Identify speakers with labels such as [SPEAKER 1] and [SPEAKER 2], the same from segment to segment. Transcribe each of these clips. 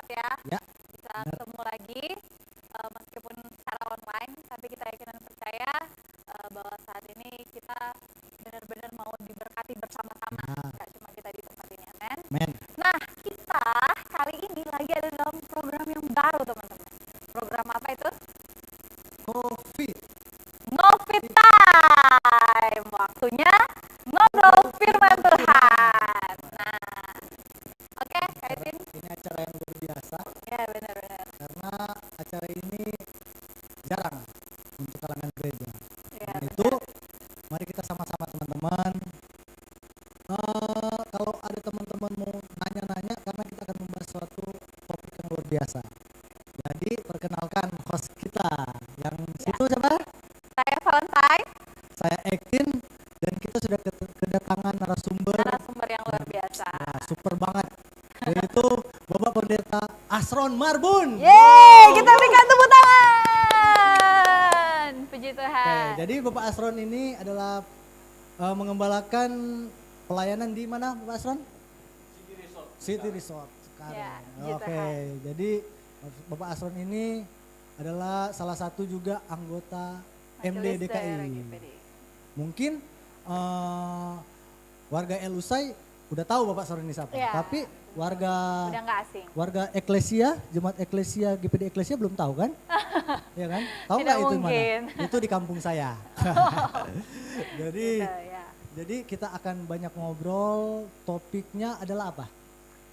[SPEAKER 1] ya.
[SPEAKER 2] Ya.
[SPEAKER 1] Bisa ketemu lagi meskipun secara online, tapi kita yakin dan percaya bahwa saat ini kita benar-benar mau diberkati bersama-sama. Gak cuma kita di tempat ini, amen.
[SPEAKER 2] Men.
[SPEAKER 1] Nah, kita kali ini lagi ada dalam program yang baru, teman-teman. Program apa itu? Ngopi Time. Waktunya ngobrol firman Tuhan. Nah, oke, Kak Edwin.
[SPEAKER 2] Ini acara yang luar biasa.
[SPEAKER 1] Ya, benar-benar.
[SPEAKER 2] Karena acara ini jarang untuk kalangan gereja.
[SPEAKER 1] Ya,
[SPEAKER 2] Itu mari kita sama-sama teman-teman. Kalau ada teman-teman mau nanya-nanya, karena kita akan membahas suatu topik yang luar biasa. Jadi perkenalkan host kita yang situ siapa?
[SPEAKER 1] Saya Valentine.
[SPEAKER 2] Saya Ekin dan kita sudah kedatangan narasumber
[SPEAKER 1] yang luar biasa.
[SPEAKER 2] Ya, super banget. Yaitu Bapak Pendeta Asron Marbun.
[SPEAKER 1] Yeay, kita berikan tepuk tangan. Puji Tuhan.
[SPEAKER 2] Oke, jadi Bapak Asron ini adalah mengembalakan pelayanan di mana Bapak Asron? City Resort sekarang.
[SPEAKER 1] Ya, puji
[SPEAKER 2] Oke,
[SPEAKER 1] Tuhan.
[SPEAKER 2] jadi Bapak Asron ini adalah salah satu juga anggota MD
[SPEAKER 1] Majelis Daerah
[SPEAKER 2] DKI.
[SPEAKER 1] GPD.
[SPEAKER 2] Mungkin warga El Usai udah tahu Bapak Asron ini siapa.
[SPEAKER 1] Ya.
[SPEAKER 2] Tapi warga
[SPEAKER 1] Udah nggak asing.
[SPEAKER 2] warga Eklesia, Jemaat Eklesia, GPD Eklesia belum tahu kan? Iya kan? Tahu
[SPEAKER 1] Tidak
[SPEAKER 2] nggak itu
[SPEAKER 1] mungkin.
[SPEAKER 2] mana? Itu di kampung saya. Jadi
[SPEAKER 1] Gitu, ya.
[SPEAKER 2] jadi kita akan banyak ngobrol, topiknya adalah apa?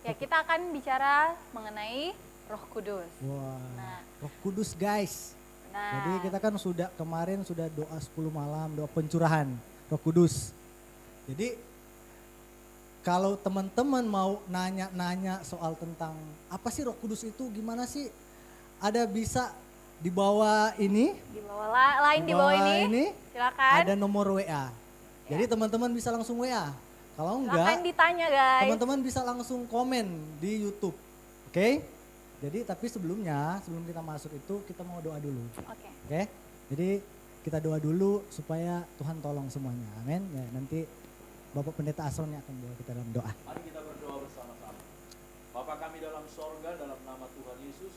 [SPEAKER 1] Ya, kita akan bicara mengenai Roh Kudus.
[SPEAKER 2] Wah,
[SPEAKER 1] Nah.
[SPEAKER 2] Roh Kudus guys.
[SPEAKER 1] Nah,
[SPEAKER 2] Jadi kita kan kemarin sudah doa 10 malam, doa pencurahan Roh Kudus. Jadi kalau teman-teman mau nanya-nanya soal tentang apa sih Roh Kudus itu, gimana sih? Ada bisa di bawah ini,
[SPEAKER 1] di bawah di bawah ini, silakan.
[SPEAKER 2] ada nomor WA. Jadi teman-teman bisa langsung WA. Kalau
[SPEAKER 1] Silakan
[SPEAKER 2] enggak,
[SPEAKER 1] ditanya, guys.
[SPEAKER 2] teman-teman bisa langsung komen di YouTube. Oke? Jadi tapi sebelum kita masuk itu kita mau doa dulu.
[SPEAKER 1] Oke.
[SPEAKER 2] Oke? Jadi kita doa dulu supaya Tuhan tolong semuanya. Amin. Ya, nanti Bapak Pendeta Asron yang akan bawa kita dalam doa.
[SPEAKER 3] Mari kita berdoa bersama-sama. Bapa kami dalam sorga, dalam nama Tuhan Yesus,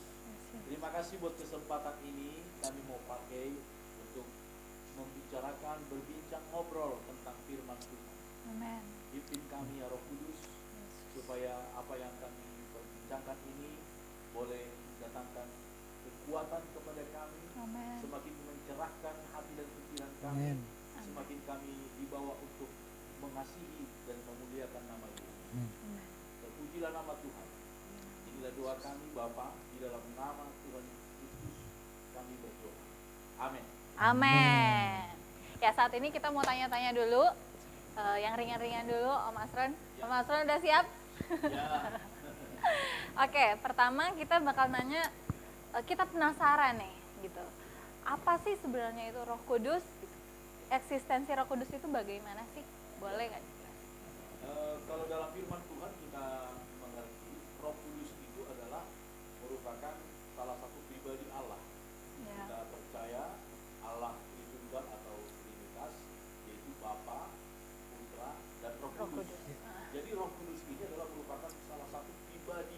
[SPEAKER 3] terima kasih buat kesempatan ini kami mau pakai untuk membicarakan, berbincang, ngobrol tentang firman Tuhan.
[SPEAKER 1] Amen.
[SPEAKER 3] Pimpin kami ya Roh Kudus, supaya apa yang kami perbincangkan ini boleh mendatangkan kekuatan kepada kami,
[SPEAKER 1] Amen.
[SPEAKER 3] semakin mencerahkan hati dan pikiran kami,
[SPEAKER 2] Amin.
[SPEAKER 3] semakin kami dibawa untuk mengasihi dan memuliakan nama Yesus.
[SPEAKER 2] Amin.
[SPEAKER 3] Terpujilah nama Tuhan. Inilah doa kami Bapa, di dalam nama Tuhan Yesus kami berdoa. Amin.
[SPEAKER 1] Amin. Ya, saat ini kita mau tanya-tanya dulu, yang ringan-ringan dulu, Om Asron.
[SPEAKER 3] Ya.
[SPEAKER 1] Om Asron udah siap?
[SPEAKER 3] Ya.
[SPEAKER 1] Oke, pertama kita bakal nanya, kita penasaran nih, gitu. Apa sih sebenarnya itu Roh Kudus? Eksistensi Roh Kudus itu bagaimana sih? Boleh nggak?
[SPEAKER 3] Kalau dalam firman Tuhan kita mengerti Roh Kudus itu adalah merupakan salah satu pribadi Allah.
[SPEAKER 1] Ya.
[SPEAKER 3] Kita percaya Allah Tritunggal atau Trinitas, yaitu Bapa, Putra, dan Roh
[SPEAKER 1] Roh
[SPEAKER 3] Kudus.
[SPEAKER 1] Kudus.
[SPEAKER 3] Jadi Roh Kudus ini adalah merupakan salah satu pribadi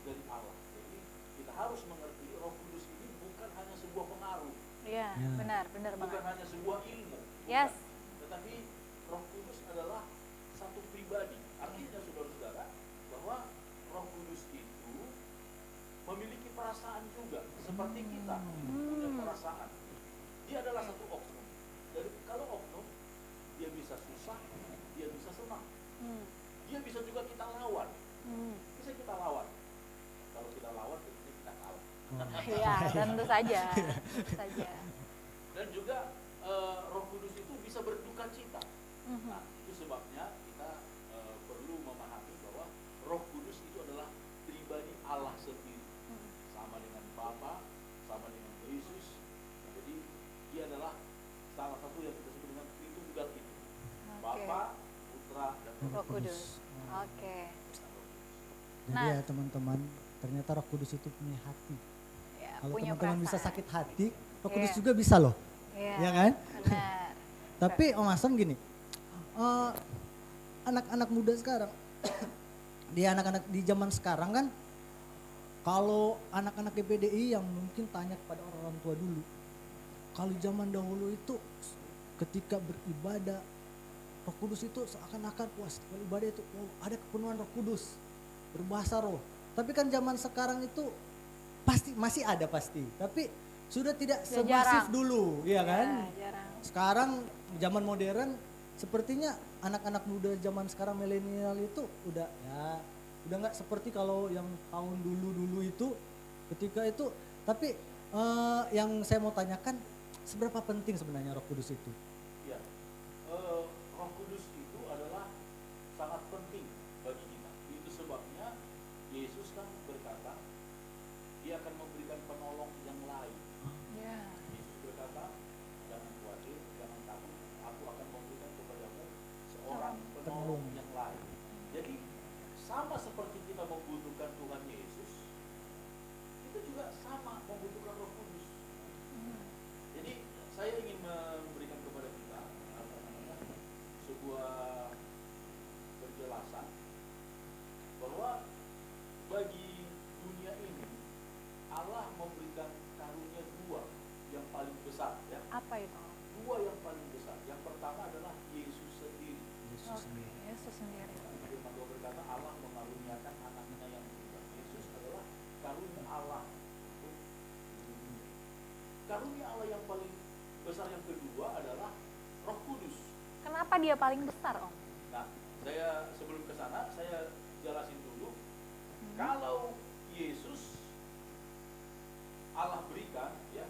[SPEAKER 3] dari Allah. Jadi kita harus mengerti Roh Kudus ini bukan hanya sebuah pengaruh,
[SPEAKER 1] Iya,
[SPEAKER 2] Ya.
[SPEAKER 1] benar banget.
[SPEAKER 3] bukan hanya sebuah ilmu,
[SPEAKER 1] Yes.
[SPEAKER 3] bukan. Tetapi Roh Kudus adalah satu pribadi. Artinya saudara-saudara bahwa Roh Kudus itu memiliki perasaan juga seperti kita punya perasaan. Dia adalah satu oknum. Jadi kalau oknum dia bisa susah, dia bisa senang. Dia bisa juga kita lawan. Bisa kita lawan. Kalau kita lawan tentunya kita kalah.
[SPEAKER 1] Iya, tentu saja. Tentu saja.
[SPEAKER 3] Dan juga Roh Kudus itu bisa berduka cita. Nah, itu sebabnya kita perlu memahami bahwa Roh Kudus itu adalah pribadi Allah sendiri. Sama dengan Bapa, sama dengan Yesus. Jadi dia adalah salah satu yang kita sebut dengan Tritunggal itu. Bapa, Putra, dan
[SPEAKER 1] Roh Kudus. Oke.
[SPEAKER 2] Jadi
[SPEAKER 1] Nah.
[SPEAKER 2] ya teman-teman, ternyata Roh Kudus itu punya hati.
[SPEAKER 1] Ya,
[SPEAKER 2] Kalau
[SPEAKER 1] punya
[SPEAKER 2] teman-teman bisa
[SPEAKER 1] perasaan.
[SPEAKER 2] sakit hati, Roh Kudus
[SPEAKER 1] Iya.
[SPEAKER 2] juga bisa loh.
[SPEAKER 1] Iya.
[SPEAKER 2] Ya kan?
[SPEAKER 1] Benar.
[SPEAKER 2] Tapi Om Asron gini, anak-anak muda sekarang, di zaman sekarang kan Kalau anak-anak GPDI yang mungkin tanya kepada orang tua dulu, kalau zaman dahulu itu ketika beribadah, Roh Kudus itu seakan-akan puas. Kalau ibadah itu ada kepenuhan Roh Kudus, berbahasa roh. Tapi kan zaman sekarang itu pasti masih ada pasti, tapi sudah tidak semasif
[SPEAKER 1] jarang.
[SPEAKER 2] dulu, iya kan?
[SPEAKER 1] Ya, jarang.
[SPEAKER 2] Sekarang zaman modern sepertinya anak-anak muda zaman sekarang milenial itu udah nggak seperti kalau yang tahun dulu itu ketika itu. Tapi yang saya mau tanyakan, seberapa penting sebenarnya Roh Kudus itu?
[SPEAKER 3] Ya, Roh Kudus itu adalah sangat penting bagi kita. Itu sebabnya Yesus kan berkata, dia akan memberikan penolong yang lain.
[SPEAKER 1] Ya.
[SPEAKER 3] Yesus berkata, jangan khawatir, jangan takut, aku akan memberikan kepadamu seorang penolong yang lain. Jadi sama seperti kita membutuhkan Tuhan Yesus, itu juga sama membutuhkan Roh Kudus. Jadi saya ingin memberikan kepada kita sebuah penjelasan bahwa bagi dunia ini Allah memberikan karunia dua yang paling besar, ya.
[SPEAKER 1] Apa itu?
[SPEAKER 3] Dua yang paling besar. Yang pertama adalah Yesus sendiri.
[SPEAKER 1] Oke, Yesus sendiri.
[SPEAKER 3] Firman Tuhan berkata Allah mengaruniakan anaknya yang tunggal. Yesus adalah karunia Allah untuk dunia. Karunia Allah yang paling besar yang kedua adalah Roh Kudus.
[SPEAKER 1] Kenapa dia paling besar, Om?
[SPEAKER 3] Nah, saya sebelum ke sana saya jelasin dulu. Kalau Yesus Allah berikan, ya.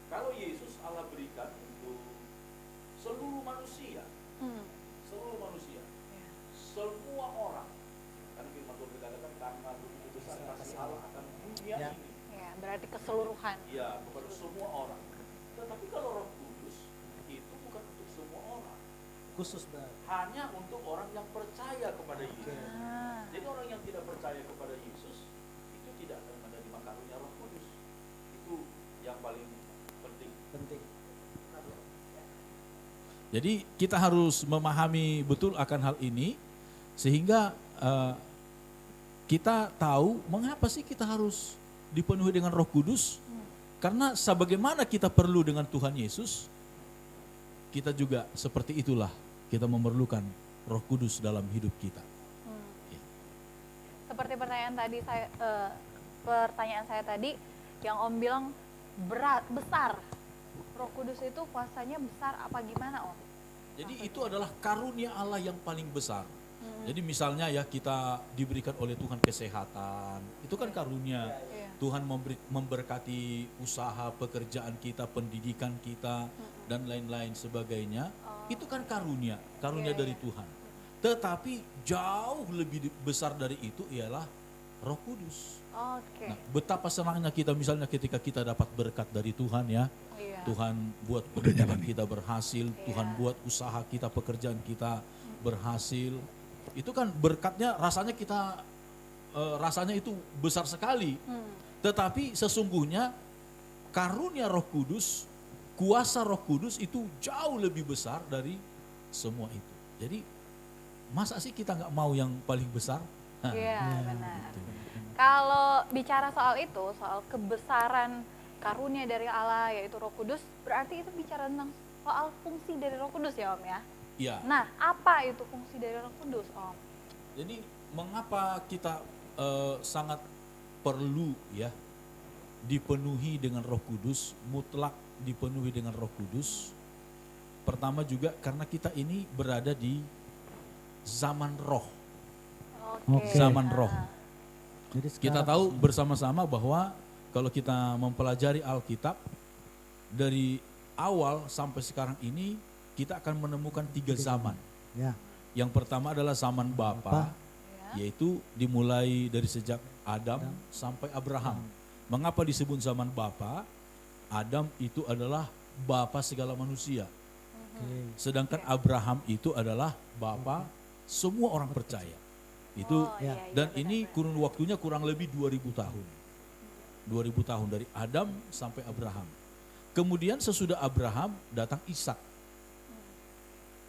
[SPEAKER 3] Kalau Yesus Allah berikan untuk seluruh manusia, seluruh manusia, semua orang. Karena firman Tuhan berkata karena begitu besar kasih Allah akan dunia
[SPEAKER 2] Ya.
[SPEAKER 3] ini.
[SPEAKER 1] Ya, berarti keseluruhan.
[SPEAKER 3] Ya, kepada semua orang. Tetapi kalau Roh Kudus itu bukan untuk semua orang,
[SPEAKER 2] Khusus berarti.
[SPEAKER 3] hanya untuk orang yang percaya kepada Yesus.
[SPEAKER 1] Ah,
[SPEAKER 3] Jadi orang yang tidak percaya kepada Yesus itu tidak akan menerima karunia Roh Kudus. Itu yang paling penting.
[SPEAKER 4] Jadi kita harus memahami betul akan hal ini sehingga kita tahu mengapa sih kita harus dipenuhi dengan Roh Kudus. Karena sebagaimana kita perlu dengan Tuhan Yesus, kita juga seperti itulah kita memerlukan Roh Kudus dalam hidup kita.
[SPEAKER 1] seperti pertanyaan saya tadi, yang Om bilang besar. Roh Kudus itu kuasanya besar apa gimana, Om?
[SPEAKER 4] Jadi itu adalah karunia Allah yang paling besar. Jadi misalnya ya kita diberikan oleh Tuhan kesehatan, itu kan karunia.
[SPEAKER 1] Iya.
[SPEAKER 4] Tuhan memberkati usaha, pekerjaan kita, pendidikan kita, dan lain-lain sebagainya. Itu kan karunia
[SPEAKER 1] Iya,
[SPEAKER 4] dari
[SPEAKER 1] iya.
[SPEAKER 4] Tuhan. Tetapi jauh lebih besar dari itu ialah Roh Kudus.
[SPEAKER 1] Oke.
[SPEAKER 4] Nah, betapa senangnya kita misalnya ketika kita dapat berkat dari Tuhan ya.
[SPEAKER 1] Iya.
[SPEAKER 4] Tuhan buat pendidikan kita berhasil, Tuhan buat usaha kita, pekerjaan kita berhasil. Itu kan berkatnya rasanya kita rasanya itu besar sekali. Tetapi sesungguhnya karunia Roh Kudus, kuasa Roh Kudus itu jauh lebih besar dari semua itu. Jadi masa sih kita nggak mau yang paling besar? Nah,
[SPEAKER 1] Iya, benar.
[SPEAKER 4] gitu.
[SPEAKER 1] Kalau bicara soal itu, soal kebesaran karunia dari Allah yaitu Roh Kudus, berarti itu bicara tentang soal fungsi dari Roh Kudus ya, Om ya?
[SPEAKER 4] Iya.
[SPEAKER 1] Nah, apa itu fungsi dari Roh Kudus, Om?
[SPEAKER 4] Jadi mengapa kita sangat perlu ya dipenuhi dengan Roh Kudus, mutlak dipenuhi dengan Roh Kudus? Pertama juga karena kita ini berada di zaman roh.
[SPEAKER 2] Oke.
[SPEAKER 4] Zaman roh.
[SPEAKER 2] Jadi
[SPEAKER 4] Kita
[SPEAKER 2] sekarang
[SPEAKER 4] tahu bersama-sama bahwa kalau kita mempelajari Alkitab dari awal sampai sekarang ini kita akan menemukan 3 zaman.
[SPEAKER 2] ya,
[SPEAKER 4] Yang pertama adalah zaman Bapa, yaitu dimulai dari sejak Adam sampai Abraham. Mengapa disebut zaman Bapa? Adam itu adalah bapa segala manusia.
[SPEAKER 2] oke.
[SPEAKER 4] Sedangkan Abraham itu adalah bapa semua orang percaya. Itu
[SPEAKER 1] iya,
[SPEAKER 4] dan
[SPEAKER 1] benar,
[SPEAKER 4] ini
[SPEAKER 1] benar.
[SPEAKER 4] kurun waktunya kurang lebih 2000 tahun. 2000 tahun dari Adam sampai Abraham. Kemudian sesudah Abraham datang Ishak.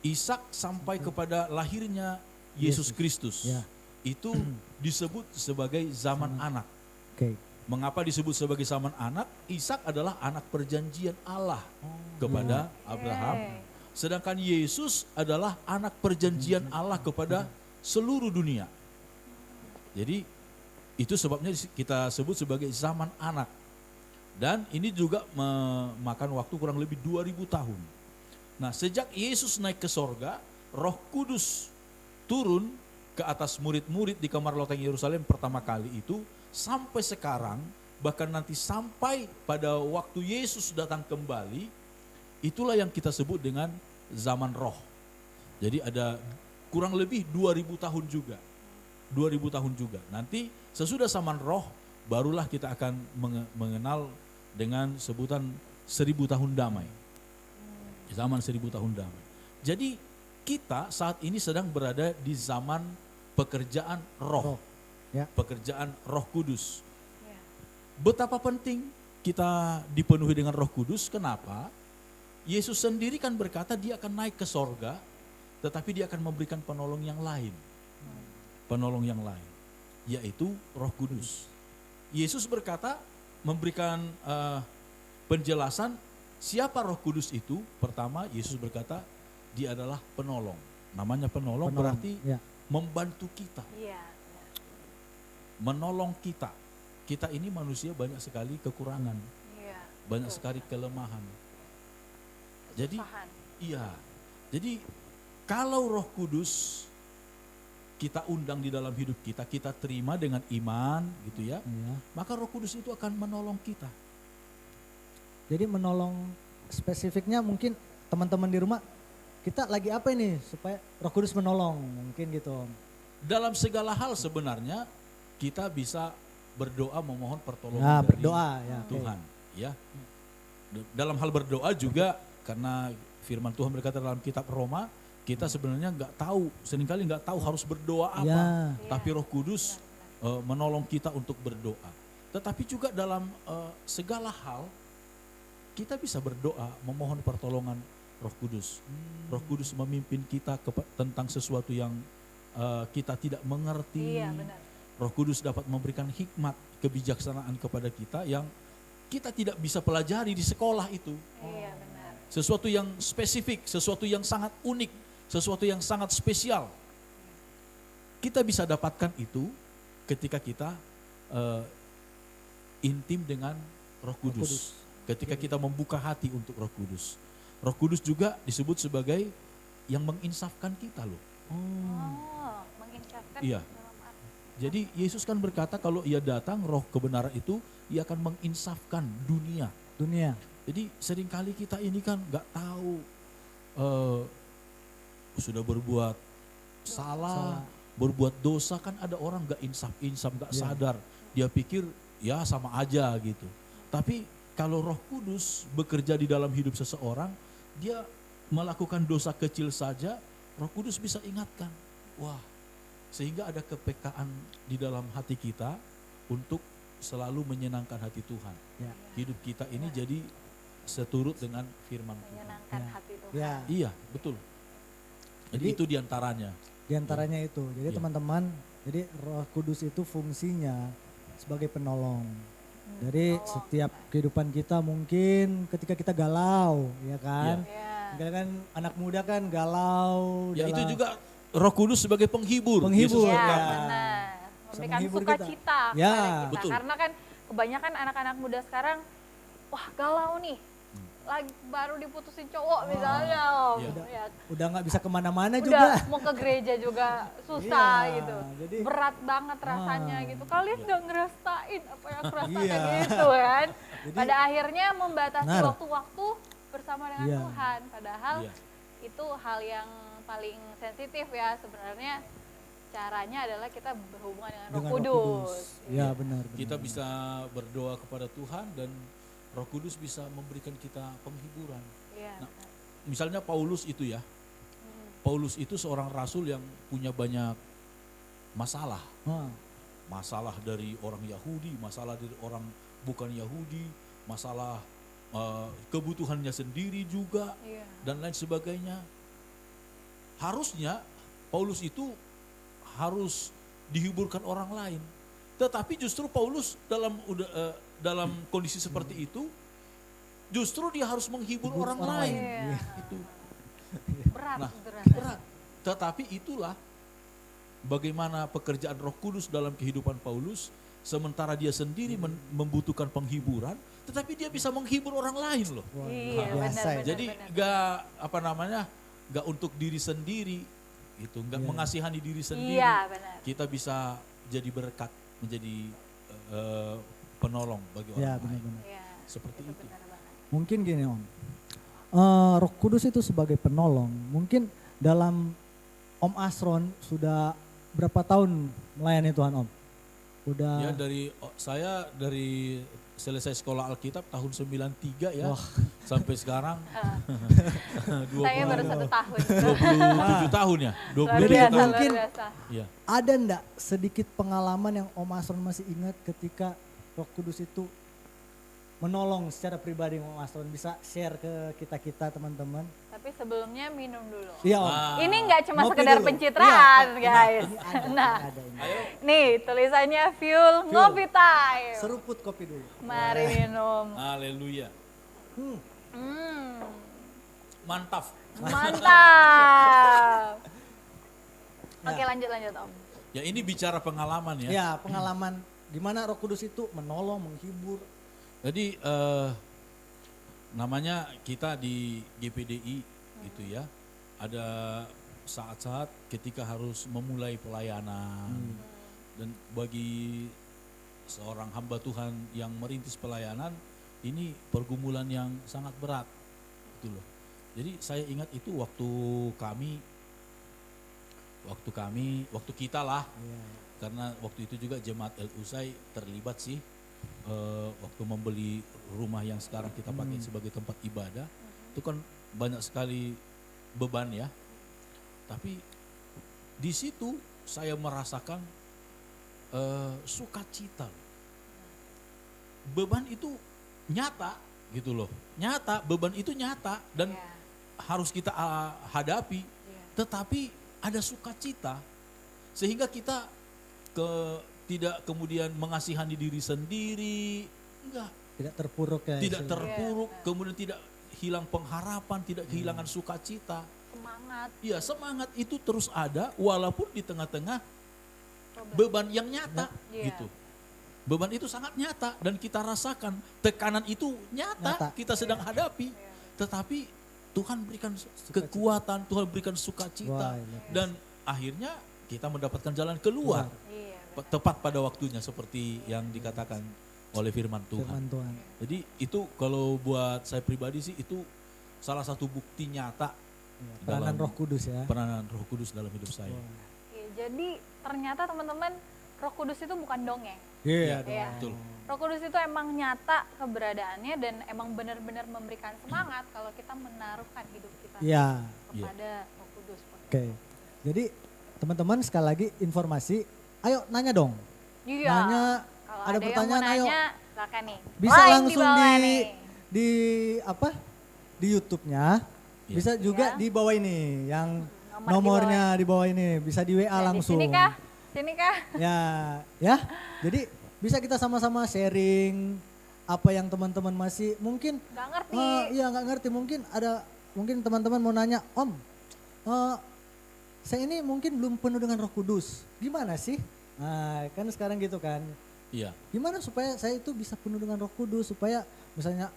[SPEAKER 4] Ishak sampai kepada lahirnya Yesus Kristus.
[SPEAKER 2] Ya.
[SPEAKER 4] Itu disebut sebagai zaman anak.
[SPEAKER 2] Oke.
[SPEAKER 4] Mengapa disebut sebagai zaman anak? Ishak adalah anak perjanjian Allah kepada Abraham. Sedangkan Yesus adalah anak perjanjian Allah kepada seluruh dunia. Jadi itu sebabnya kita sebut sebagai zaman anak. Dan ini juga memakan waktu kurang lebih 2000 tahun. Nah, sejak Yesus naik ke sorga, Roh Kudus turun ke atas murid-murid di kamar loteng Yerusalem pertama kali itu, sampai sekarang, bahkan nanti sampai pada waktu Yesus datang kembali, itulah yang kita sebut dengan zaman roh. Jadi ada kurang lebih 2000 tahun juga. 2000 tahun juga. Nanti sesudah zaman roh, barulah kita akan mengenal dengan sebutan 1000 tahun damai. Zaman 1000 tahun damai. Jadi kita saat ini sedang berada di zaman pekerjaan roh.
[SPEAKER 2] Ya.
[SPEAKER 4] Pekerjaan Roh Kudus.
[SPEAKER 1] Ya.
[SPEAKER 4] Betapa penting kita dipenuhi dengan Roh Kudus. Kenapa? Yesus sendiri kan berkata dia akan naik ke sorga, tetapi dia akan memberikan penolong yang lain. Penolong yang lain, yaitu Roh Kudus. Yesus berkata, memberikan penjelasan siapa Roh Kudus itu. Pertama, Yesus berkata dia adalah penolong. Namanya penolong berarti
[SPEAKER 2] ya.
[SPEAKER 4] membantu kita.
[SPEAKER 1] Iya.
[SPEAKER 4] Menolong kita. Kita ini manusia banyak sekali kekurangan,
[SPEAKER 1] Iya.
[SPEAKER 4] banyak sekali kelemahan. Jadi,
[SPEAKER 1] Kesusahan.
[SPEAKER 4] iya. Jadi kalau Roh Kudus kita undang di dalam hidup kita, kita terima dengan iman gitu ya,
[SPEAKER 2] Ya.
[SPEAKER 4] maka Roh Kudus itu akan menolong kita.
[SPEAKER 2] Jadi menolong spesifiknya mungkin teman-teman di rumah, kita lagi apa ini supaya Roh Kudus menolong, mungkin gitu.
[SPEAKER 4] Dalam segala hal sebenarnya kita bisa berdoa memohon pertolongan
[SPEAKER 2] Nah,
[SPEAKER 4] dari
[SPEAKER 2] berdoa ya. oke.
[SPEAKER 4] Tuhan, ya. Dalam hal berdoa juga, karena firman Tuhan berkata dalam kitab Roma, kita sebenarnya seringkali nggak tahu harus berdoa apa.
[SPEAKER 2] Ya.
[SPEAKER 4] Tapi Roh Kudus menolong kita untuk berdoa. Tetapi juga dalam segala hal kita bisa berdoa memohon pertolongan Roh Kudus. Roh Kudus memimpin kita tentang sesuatu yang kita tidak mengerti.
[SPEAKER 1] Iya, benar.
[SPEAKER 4] Roh Kudus dapat memberikan hikmat, kebijaksanaan kepada kita yang kita tidak bisa pelajari di sekolah itu.
[SPEAKER 1] Iya, benar.
[SPEAKER 4] Sesuatu yang spesifik, sesuatu yang sangat unik, sesuatu yang sangat spesial. Kita bisa dapatkan itu ketika kita intim dengan Roh Kudus. Ketika kita membuka hati untuk Roh Kudus. Roh Kudus juga disebut sebagai yang menginsafkan kita loh.
[SPEAKER 1] Oh, menginsafkan.
[SPEAKER 4] Iya.
[SPEAKER 1] dalam arti.
[SPEAKER 4] Jadi Yesus kan berkata kalau ia datang, roh kebenaran itu, ia akan menginsafkan dunia.
[SPEAKER 2] Dunia.
[SPEAKER 4] Jadi seringkali kita ini kan nggak tahu sudah berbuat salah, berbuat dosa, kan ada orang nggak insaf, nggak
[SPEAKER 2] Ya.
[SPEAKER 4] sadar. Dia pikir ya sama aja gitu. Tapi kalau Roh Kudus bekerja di dalam hidup seseorang, dia melakukan dosa kecil saja, Roh Kudus bisa ingatkan. Wah, sehingga ada kepekaan di dalam hati kita untuk selalu menyenangkan hati Tuhan.
[SPEAKER 2] Ya.
[SPEAKER 4] Hidup kita ini jadi seturut dengan firman Tuhan.
[SPEAKER 1] Menyenangkan
[SPEAKER 2] Ya.
[SPEAKER 1] hati Tuhan.
[SPEAKER 2] Ya.
[SPEAKER 4] Iya, betul. Jadi
[SPEAKER 2] Jadi-
[SPEAKER 4] itu diantaranya.
[SPEAKER 2] Di antaranya itu. Jadi
[SPEAKER 4] Iya.
[SPEAKER 2] teman-teman, jadi Roh Kudus itu fungsinya sebagai penolong. Jadi
[SPEAKER 1] Penolong.
[SPEAKER 2] setiap kehidupan kita mungkin ketika kita galau, ya kan?
[SPEAKER 1] Iya.
[SPEAKER 2] Misalnya kan anak muda kan galau.
[SPEAKER 4] Ya itu
[SPEAKER 2] dalam-
[SPEAKER 4] juga Roh Kudus sebagai penghibur.
[SPEAKER 2] Penghibur,
[SPEAKER 4] Yesus
[SPEAKER 1] Ya,
[SPEAKER 2] ya.
[SPEAKER 4] berkata.
[SPEAKER 1] benar. Memberikan
[SPEAKER 2] menghibur
[SPEAKER 1] sukacita
[SPEAKER 2] Ya.
[SPEAKER 1] kepada kita.
[SPEAKER 4] Betul.
[SPEAKER 1] Karena kan kebanyakan anak-anak muda sekarang, wah galau nih. Lagi baru diputusin cowok misalnya. Om.
[SPEAKER 4] Iya.
[SPEAKER 1] Ya,
[SPEAKER 2] Udah nggak bisa kemana-mana
[SPEAKER 1] udah
[SPEAKER 2] juga.
[SPEAKER 1] mau ke gereja juga susah
[SPEAKER 2] Iya,
[SPEAKER 1] gitu.
[SPEAKER 2] jadi-
[SPEAKER 1] Berat banget rasanya gitu. Kalian nggak ngerasain apa yang aku rasakan
[SPEAKER 2] Iya.
[SPEAKER 1] gitu kan.
[SPEAKER 2] Jadi-
[SPEAKER 1] Pada akhirnya membatasi
[SPEAKER 2] Benar.
[SPEAKER 1] waktu-waktu bersama dengan
[SPEAKER 2] Iya.
[SPEAKER 1] Tuhan. Padahal
[SPEAKER 4] Iya.
[SPEAKER 1] itu hal yang paling sensitif ya sebenarnya. Caranya adalah kita berhubungan dengan Roh
[SPEAKER 2] Dengan
[SPEAKER 1] Kudus.
[SPEAKER 2] Ya benar.
[SPEAKER 4] Kita bisa berdoa kepada Tuhan dan Roh Kudus bisa memberikan kita penghiburan.
[SPEAKER 1] Iya.
[SPEAKER 4] Nah, Misalnya Paulus itu ya.
[SPEAKER 1] Hmm.
[SPEAKER 4] Paulus itu seorang rasul yang punya banyak masalah.
[SPEAKER 2] Ah,
[SPEAKER 4] Masalah dari orang Yahudi, masalah dari orang bukan Yahudi, masalah kebutuhannya sendiri juga,
[SPEAKER 1] Iya.
[SPEAKER 4] dan lain sebagainya. Harusnya Paulus itu harus dihiburkan orang lain. Tetapi justru Paulus dalam kondisi seperti itu, justru dia harus menghibur
[SPEAKER 2] Hibur
[SPEAKER 4] orang
[SPEAKER 2] orang
[SPEAKER 4] lain.
[SPEAKER 1] Iya.
[SPEAKER 4] Itu.
[SPEAKER 1] Berat
[SPEAKER 4] Nah,
[SPEAKER 1] itu rasanya.
[SPEAKER 4] berat. Tetapi itulah bagaimana pekerjaan Roh Kudus dalam kehidupan Paulus, sementara dia sendiri membutuhkan penghiburan, tetapi dia bisa menghibur orang lain loh.
[SPEAKER 2] Wah,
[SPEAKER 1] Iya,
[SPEAKER 2] luar biasa
[SPEAKER 1] benar,
[SPEAKER 2] ya.
[SPEAKER 4] Jadi gak untuk diri sendiri, gitu, gak
[SPEAKER 2] Iya.
[SPEAKER 4] mengasihani diri sendiri.
[SPEAKER 1] Iya, benar.
[SPEAKER 4] Kita bisa jadi berkat, menjadi penolong bagi
[SPEAKER 2] Ya,
[SPEAKER 4] orang lain.
[SPEAKER 2] benar-benar.
[SPEAKER 1] Iya.
[SPEAKER 4] Seperti itu.
[SPEAKER 1] Benar banget.
[SPEAKER 2] Mungkin gini Om, Roh Kudus itu sebagai penolong. Mungkin dalam Om Asron sudah berapa tahun melayani Tuhan Om? Udah
[SPEAKER 4] Ya saya dari selesai sekolah Alkitab tahun 93 ya,
[SPEAKER 2] Wah.
[SPEAKER 4] sampai sekarang
[SPEAKER 1] Saya baru 1 tahun.
[SPEAKER 4] 27 tahun ya,
[SPEAKER 1] Luar
[SPEAKER 4] 27
[SPEAKER 1] biasa,
[SPEAKER 4] tahun.
[SPEAKER 1] luar
[SPEAKER 2] Mungkin
[SPEAKER 1] biasa.
[SPEAKER 4] Ya.
[SPEAKER 2] ada ndak sedikit pengalaman yang Om Asron masih ingat ketika Roh Kudus itu menolong secara pribadi Om Asron, bisa share ke kita-kita teman-teman?
[SPEAKER 1] Tapi sebelumnya minum dulu.
[SPEAKER 2] Iya Om.
[SPEAKER 4] Ah.
[SPEAKER 1] Ini nggak cuma
[SPEAKER 2] Ngopi
[SPEAKER 1] sekedar
[SPEAKER 2] dulu.
[SPEAKER 1] pencitraan,
[SPEAKER 2] Iya,
[SPEAKER 1] guys.
[SPEAKER 2] ini ada,
[SPEAKER 1] Nah,
[SPEAKER 2] ini ada ini.
[SPEAKER 4] Ayo,
[SPEAKER 1] nih tulisannya Fuel Ngopi Time.
[SPEAKER 2] Seruput kopi dulu.
[SPEAKER 1] Mari minum.
[SPEAKER 4] haleluya,
[SPEAKER 2] Hmm.
[SPEAKER 1] Hmm,
[SPEAKER 4] mantap.
[SPEAKER 1] mantap.
[SPEAKER 2] Ya.
[SPEAKER 1] Oke, lanjut Om.
[SPEAKER 4] Ya ini bicara pengalaman ya.
[SPEAKER 2] Ya, pengalaman gimana Roh Kudus itu menolong, menghibur.
[SPEAKER 4] Jadi namanya kita di GPDI gitu ya, ada saat-saat ketika harus memulai pelayanan. Dan bagi seorang hamba Tuhan yang merintis pelayanan, ini pergumulan yang sangat berat gitu loh. Jadi saya ingat itu waktu kita lah,
[SPEAKER 2] Iya.
[SPEAKER 4] karena waktu itu juga Jemaat El Usai terlibat sih, waktu membeli rumah yang sekarang kita pakai sebagai tempat ibadah. Itu kan banyak sekali beban ya, tapi di situ saya merasakan sukacita. Beban itu nyata gitu loh, nyata, beban itu nyata dan
[SPEAKER 1] Iya.
[SPEAKER 4] harus kita hadapi,
[SPEAKER 1] Iya.
[SPEAKER 4] tetapi ada sukacita sehingga kita tidak kemudian mengasihani diri sendiri, enggak,
[SPEAKER 2] Tidak terpuruk ya.
[SPEAKER 4] tidak
[SPEAKER 2] istilahnya.
[SPEAKER 4] terpuruk, kemudian tidak hilang pengharapan, tidak kehilangan sukacita.
[SPEAKER 1] Semangat.
[SPEAKER 4] Iya, semangat itu terus ada walaupun di tengah-tengah
[SPEAKER 1] Problem.
[SPEAKER 4] beban yang nyata
[SPEAKER 1] Iya.
[SPEAKER 4] gitu. Beban itu sangat nyata dan kita rasakan, tekanan itu
[SPEAKER 2] Nyata.
[SPEAKER 4] nyata, kita sedang hadapi.
[SPEAKER 1] Iya.
[SPEAKER 4] Tetapi Tuhan berikan kekuatan, Tuhan berikan sukacita,
[SPEAKER 2] Wah, iya.
[SPEAKER 4] dan akhirnya kita mendapatkan jalan keluar
[SPEAKER 1] Iya.
[SPEAKER 4] tepat pada waktunya seperti yang dikatakan oleh firman Tuhan.
[SPEAKER 2] Firman Tuhan.
[SPEAKER 4] Jadi itu kalau buat saya pribadi sih itu salah satu bukti nyata
[SPEAKER 2] Iya, peranan
[SPEAKER 4] dalam
[SPEAKER 2] Roh Kudus ya.
[SPEAKER 4] peranan Roh Kudus dalam hidup saya.
[SPEAKER 2] Wah.
[SPEAKER 1] Oke, jadi ternyata teman-teman Roh Kudus itu bukan dongeng.
[SPEAKER 2] Iya,
[SPEAKER 1] Iya.
[SPEAKER 2] dong.
[SPEAKER 4] Betul.
[SPEAKER 1] Roh Kudus itu emang nyata keberadaannya dan emang benar-benar memberikan semangat kalau kita menaruhkan hidup kita
[SPEAKER 2] Iya.
[SPEAKER 1] kepada Roh Kudus.
[SPEAKER 2] Oke. Jadi teman-teman sekali lagi informasi, ayo nanya dong.
[SPEAKER 1] Iya.
[SPEAKER 2] Nanya,
[SPEAKER 1] Kalau
[SPEAKER 2] ada
[SPEAKER 1] yang
[SPEAKER 2] pertanyaan,
[SPEAKER 1] mau
[SPEAKER 2] ayo.
[SPEAKER 1] nanya, silakan nih.
[SPEAKER 2] Bisa
[SPEAKER 1] Link
[SPEAKER 2] langsung
[SPEAKER 1] bawah nih.
[SPEAKER 2] di apa? Di YouTube-nya.
[SPEAKER 4] Iya.
[SPEAKER 2] Bisa juga
[SPEAKER 1] Iya.
[SPEAKER 2] di bawah ini yang
[SPEAKER 1] Nomor
[SPEAKER 2] nomornya di bawah ini, bisa di WA
[SPEAKER 1] Ya,
[SPEAKER 2] langsung.
[SPEAKER 1] Di sini kah? Sini kah?
[SPEAKER 2] Ya. Jadi bisa kita sama-sama sharing apa yang teman-teman masih mungkin
[SPEAKER 1] Gak ngerti.
[SPEAKER 2] iya nggak ngerti, mungkin teman-teman mau nanya, Om, saya ini mungkin belum penuh dengan Roh Kudus. Gimana sih? Nah, kan sekarang gitu kan.
[SPEAKER 4] Iya.
[SPEAKER 2] Gimana supaya saya itu bisa penuh dengan Roh Kudus, supaya misalnya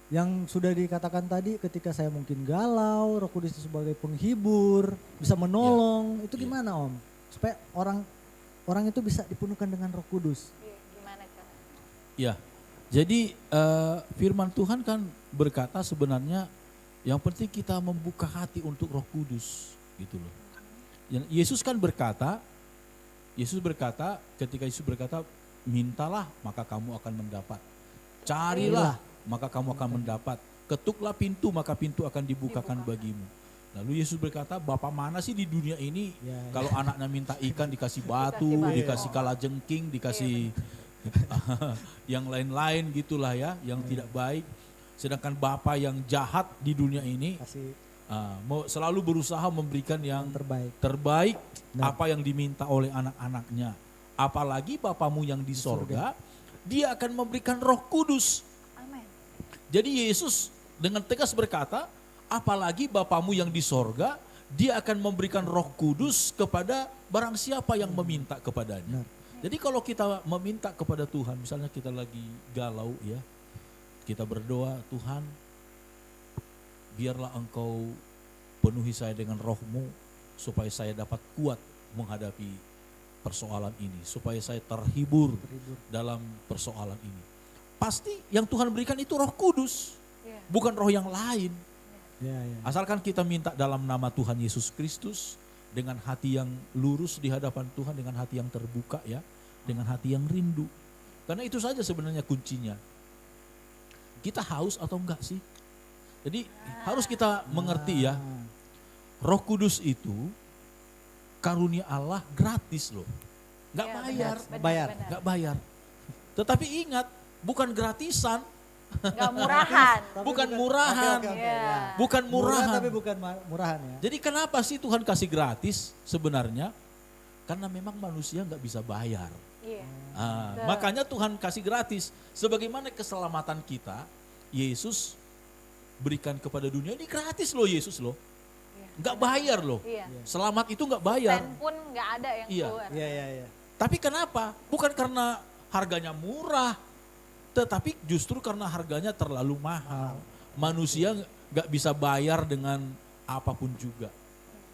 [SPEAKER 2] yang sudah dikatakan tadi, ketika saya mungkin galau, Roh Kudus itu sebagai penghibur, bisa menolong. Itu
[SPEAKER 4] Iya.
[SPEAKER 2] gimana Om? Supaya orang itu bisa dipenuhkan dengan Roh Kudus.
[SPEAKER 1] Iya, gimana cara?
[SPEAKER 4] Ya, jadi firman Tuhan kan berkata sebenarnya yang penting kita membuka hati untuk Roh Kudus, gitu loh. Yesus kan berkata, ketika Yesus berkata, mintalah maka kamu akan mendapat, carilah maka kamu akan mendapat, ketuklah pintu maka pintu akan dibukakan bagimu. Lalu Yesus berkata, Bapa mana sih di dunia ini
[SPEAKER 2] Ya,
[SPEAKER 4] kalau anaknya minta ikan dikasih batu,
[SPEAKER 1] Dikasih batu.
[SPEAKER 4] dikasih kalajengking, dikasih yang lain-lain gitulah ya, yang tidak baik. Sedangkan Bapa yang jahat di dunia ini
[SPEAKER 2] kasih
[SPEAKER 4] mau selalu berusaha memberikan yang
[SPEAKER 2] yang terbaik.
[SPEAKER 4] terbaik
[SPEAKER 2] Nah.
[SPEAKER 4] apa yang diminta oleh anak-anaknya. apalagi Bapamu yang di sorga, dia akan memberikan Roh Kudus.
[SPEAKER 1] Amin.
[SPEAKER 4] Jadi Yesus dengan tegas berkata, apalagi Bapamu yang di sorga, dia akan memberikan Roh Kudus kepada barang siapa yang meminta kepadanya. Jadi kalau kita meminta kepada Tuhan, misalnya kita lagi galau ya, kita berdoa, Tuhan biarlah Engkau penuhi saya dengan Roh-Mu supaya saya dapat kuat menghadapi persoalan ini, supaya saya terhibur dalam persoalan ini. Pasti yang Tuhan berikan itu Roh Kudus, bukan roh yang lain. Asalkan kita minta dalam nama Tuhan Yesus Kristus, dengan hati yang lurus di hadapan Tuhan, dengan hati yang terbuka ya, dengan hati yang rindu. Karena itu saja sebenarnya kuncinya. Kita haus atau enggak sih? Jadi harus kita mengerti ya, Roh Kudus itu karunia Allah gratis loh. Enggak bayar, enggak bayar. Tetapi ingat, bukan gratisan.
[SPEAKER 1] Enggak murahan.
[SPEAKER 4] Bukan murahan. Bukan murahan.
[SPEAKER 2] Tapi bukan murahan ya.
[SPEAKER 4] Jadi kenapa sih Tuhan kasih gratis sebenarnya? Karena memang manusia nggak bisa bayar. Makanya Tuhan kasih gratis. Sebagaimana keselamatan kita, Yesus berikan kepada dunia ini gratis loh, Yesus loh. Nggak bayar loh. Selamat itu nggak bayar.
[SPEAKER 1] Sen pun nggak ada yang keluar.
[SPEAKER 4] Tapi kenapa? Bukan karena harganya murah, tetapi justru karena harganya terlalu mahal. Manusia nggak bisa bayar dengan apapun juga.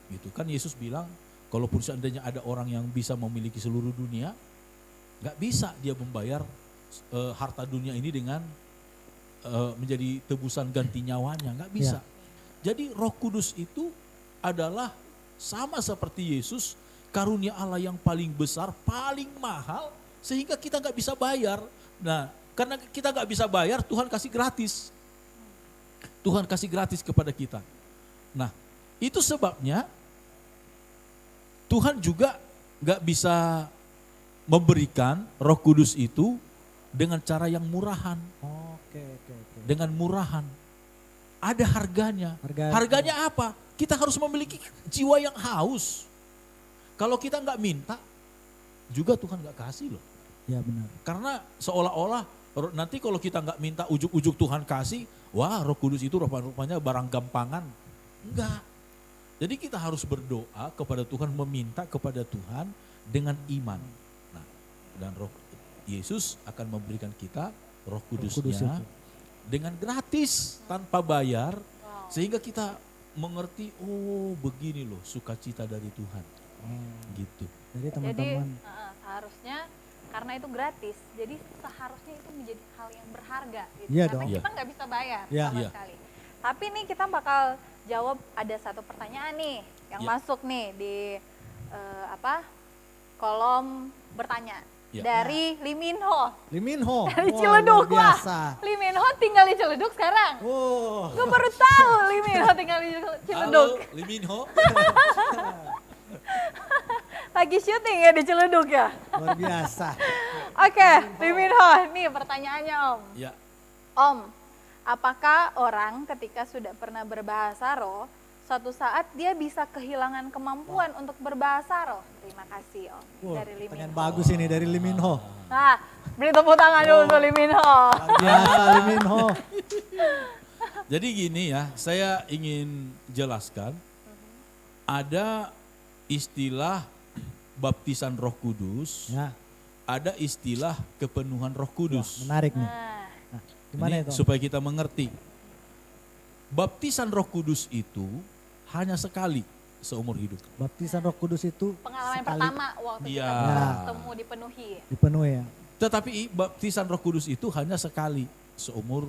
[SPEAKER 4] Gitu kan Yesus bilang, kalaupun seandainya ada orang yang bisa memiliki seluruh dunia, nggak bisa dia membayar harta dunia ini dengan menjadi tebusan ganti nyawanya, nggak bisa. Jadi Roh Kudus itu adalah sama seperti Yesus, karunia Allah yang paling besar, paling mahal, sehingga kita nggak bisa bayar. Nah, karena kita nggak bisa bayar, Tuhan kasih gratis. Tuhan kasih gratis kepada kita. Nah, itu sebabnya Tuhan juga nggak bisa memberikan Roh Kudus itu dengan cara yang murahan. Dengan murahan. Ada harganya. Harganya apa? Kita harus memiliki jiwa yang haus. Kalau kita nggak minta, juga Tuhan nggak kasih loh.
[SPEAKER 2] Ya benar.
[SPEAKER 4] Karena seolah-olah nanti kalau kita nggak minta ujuk-ujuk Tuhan kasih, wah Roh Kudus itu rupanya barang gampangan. Enggak. Jadi kita harus berdoa kepada Tuhan, meminta kepada Tuhan dengan iman. Nah, dan Roh Yesus akan memberikan kita Roh Kudusnya dengan gratis tanpa bayar, sehingga kita mengerti, oh begini loh sukacita dari Tuhan. Gitu.
[SPEAKER 2] Jadi teman-teman.
[SPEAKER 1] Jadi seharusnya karena itu gratis, jadi seharusnya itu menjadi hal yang berharga. Gitu.
[SPEAKER 2] Iya
[SPEAKER 1] Karena
[SPEAKER 2] dong.
[SPEAKER 1] kita nggak bisa bayar
[SPEAKER 2] Iya.
[SPEAKER 1] sama sekali. Tapi nih kita bakal jawab, ada satu pertanyaan nih yang masuk nih di kolom bertanya. Dari Liminho. Dari Ciledug. Wah, Liminho tinggal di Ciledug sekarang. Gue baru tahu Liminho tinggal di Ciledug.
[SPEAKER 4] Halo Liminho.
[SPEAKER 1] Lagi syuting ya di Ciledug ya?
[SPEAKER 2] Luar biasa.
[SPEAKER 1] Oke, Liminho, nih pertanyaannya Om.
[SPEAKER 4] Ya.
[SPEAKER 1] Om, apakah orang ketika sudah pernah berbahasa roh, suatu saat dia bisa kehilangan kemampuan untuk berbahasa roh? Terima kasih Om. Dari Liminho.
[SPEAKER 2] Pertanyaan bagus ini dari Liminho.
[SPEAKER 1] Nah, beri tepuk tangan dulu untuk Liminho.
[SPEAKER 2] Biasa Liminho.
[SPEAKER 4] Jadi gini ya, saya ingin jelaskan, ada istilah baptisan Roh Kudus, ada istilah kepenuhan Roh Kudus.
[SPEAKER 2] Menarik nih. Gimana itu?
[SPEAKER 4] Supaya kita mengerti. Baptisan Roh Kudus itu hanya sekali seumur hidup.
[SPEAKER 2] Baptisan Roh Kudus itu
[SPEAKER 1] Pengalaman pertama waktu kita bertemu dipenuhi.
[SPEAKER 2] Dipenuhi ya.
[SPEAKER 4] Tetapi baptisan Roh Kudus itu hanya sekali seumur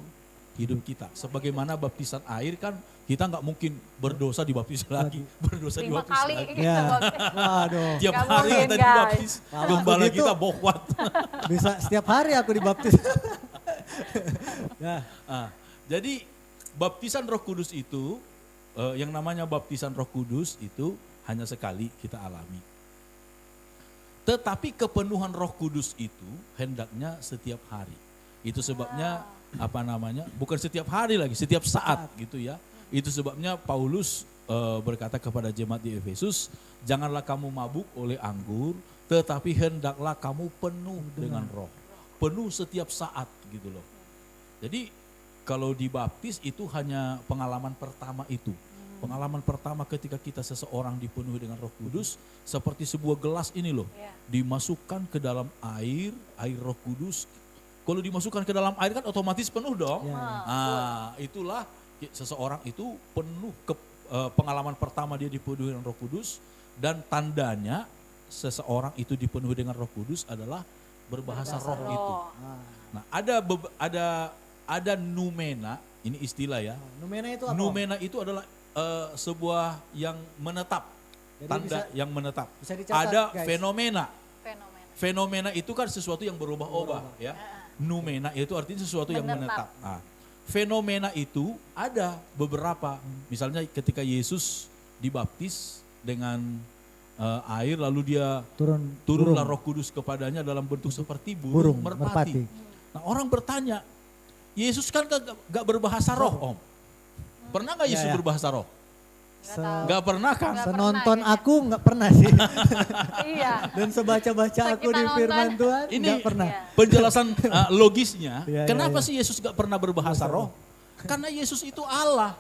[SPEAKER 4] hidup kita. Sebagaimana baptisan air kan kita nggak mungkin berdosa dibaptis lagi, berdosa
[SPEAKER 1] 5
[SPEAKER 4] dibaptis
[SPEAKER 1] kali
[SPEAKER 4] lagi.
[SPEAKER 1] kita baptis.
[SPEAKER 2] Waduh.
[SPEAKER 4] Tiap
[SPEAKER 1] Nggak
[SPEAKER 4] hari
[SPEAKER 1] mungkin,
[SPEAKER 4] kita
[SPEAKER 1] guys.
[SPEAKER 4] dibaptis, gembala
[SPEAKER 2] begitu.
[SPEAKER 4] kita bohwat.
[SPEAKER 2] Bisa setiap hari aku dibaptis.
[SPEAKER 4] Jadi baptisan Roh Kudus itu, yang namanya baptisan Roh Kudus itu hanya sekali kita alami. Tetapi kepenuhan Roh Kudus itu hendaknya setiap hari. Itu sebabnya bukan setiap hari lagi, setiap saat gitu ya. Itu sebabnya Paulus berkata kepada jemaat di Efesus, janganlah kamu mabuk oleh anggur, tetapi hendaklah kamu penuh dengan roh. Penuh setiap saat gitu loh. Jadi kalau dibaptis itu hanya pengalaman pertama itu. Pengalaman pertama ketika kita seseorang dipenuhi dengan Roh Kudus seperti sebuah gelas ini loh. Dimasukkan ke dalam air Roh Kudus. Kalau dimasukkan ke dalam air kan otomatis penuh dong. Nah, itulah seseorang itu penuh pengalaman pertama dia dipenuhi dengan Roh Kudus, dan tandanya seseorang itu dipenuhi dengan Roh Kudus adalah berbahasa roh itu. Nah, ada numena, ini istilah ya.
[SPEAKER 2] Numena itu apa?
[SPEAKER 4] Numena itu adalah sebuah yang menetap.
[SPEAKER 2] Jadi
[SPEAKER 4] Tanda yang menetap.
[SPEAKER 2] bisa dicatat,
[SPEAKER 4] Ada
[SPEAKER 2] guys.
[SPEAKER 4] fenomena. Fenomena itu kan sesuatu yang berubah-ubah ya. Numena itu artinya sesuatu yang menetap. Nah, fenomena itu ada beberapa. Misalnya ketika Yesus dibaptis dengan air lalu dia turunlah Roh Kudus kepadanya dalam bentuk seperti burung merpati. Nah, orang bertanya, Yesus kan gak berbahasa roh, Om. Pernah gak Yesus berbahasa roh? Gak pernah kan?
[SPEAKER 2] Senonton aku nggak pernah sih.
[SPEAKER 1] Iya.
[SPEAKER 2] Dan sebaca-baca aku di firman Tuhan
[SPEAKER 4] Ini
[SPEAKER 2] nggak pernah.
[SPEAKER 4] penjelasan logisnya,
[SPEAKER 2] Iya,
[SPEAKER 4] kenapa
[SPEAKER 2] iya.
[SPEAKER 4] sih Yesus gak pernah berbahasa roh? Karena Yesus itu Allah.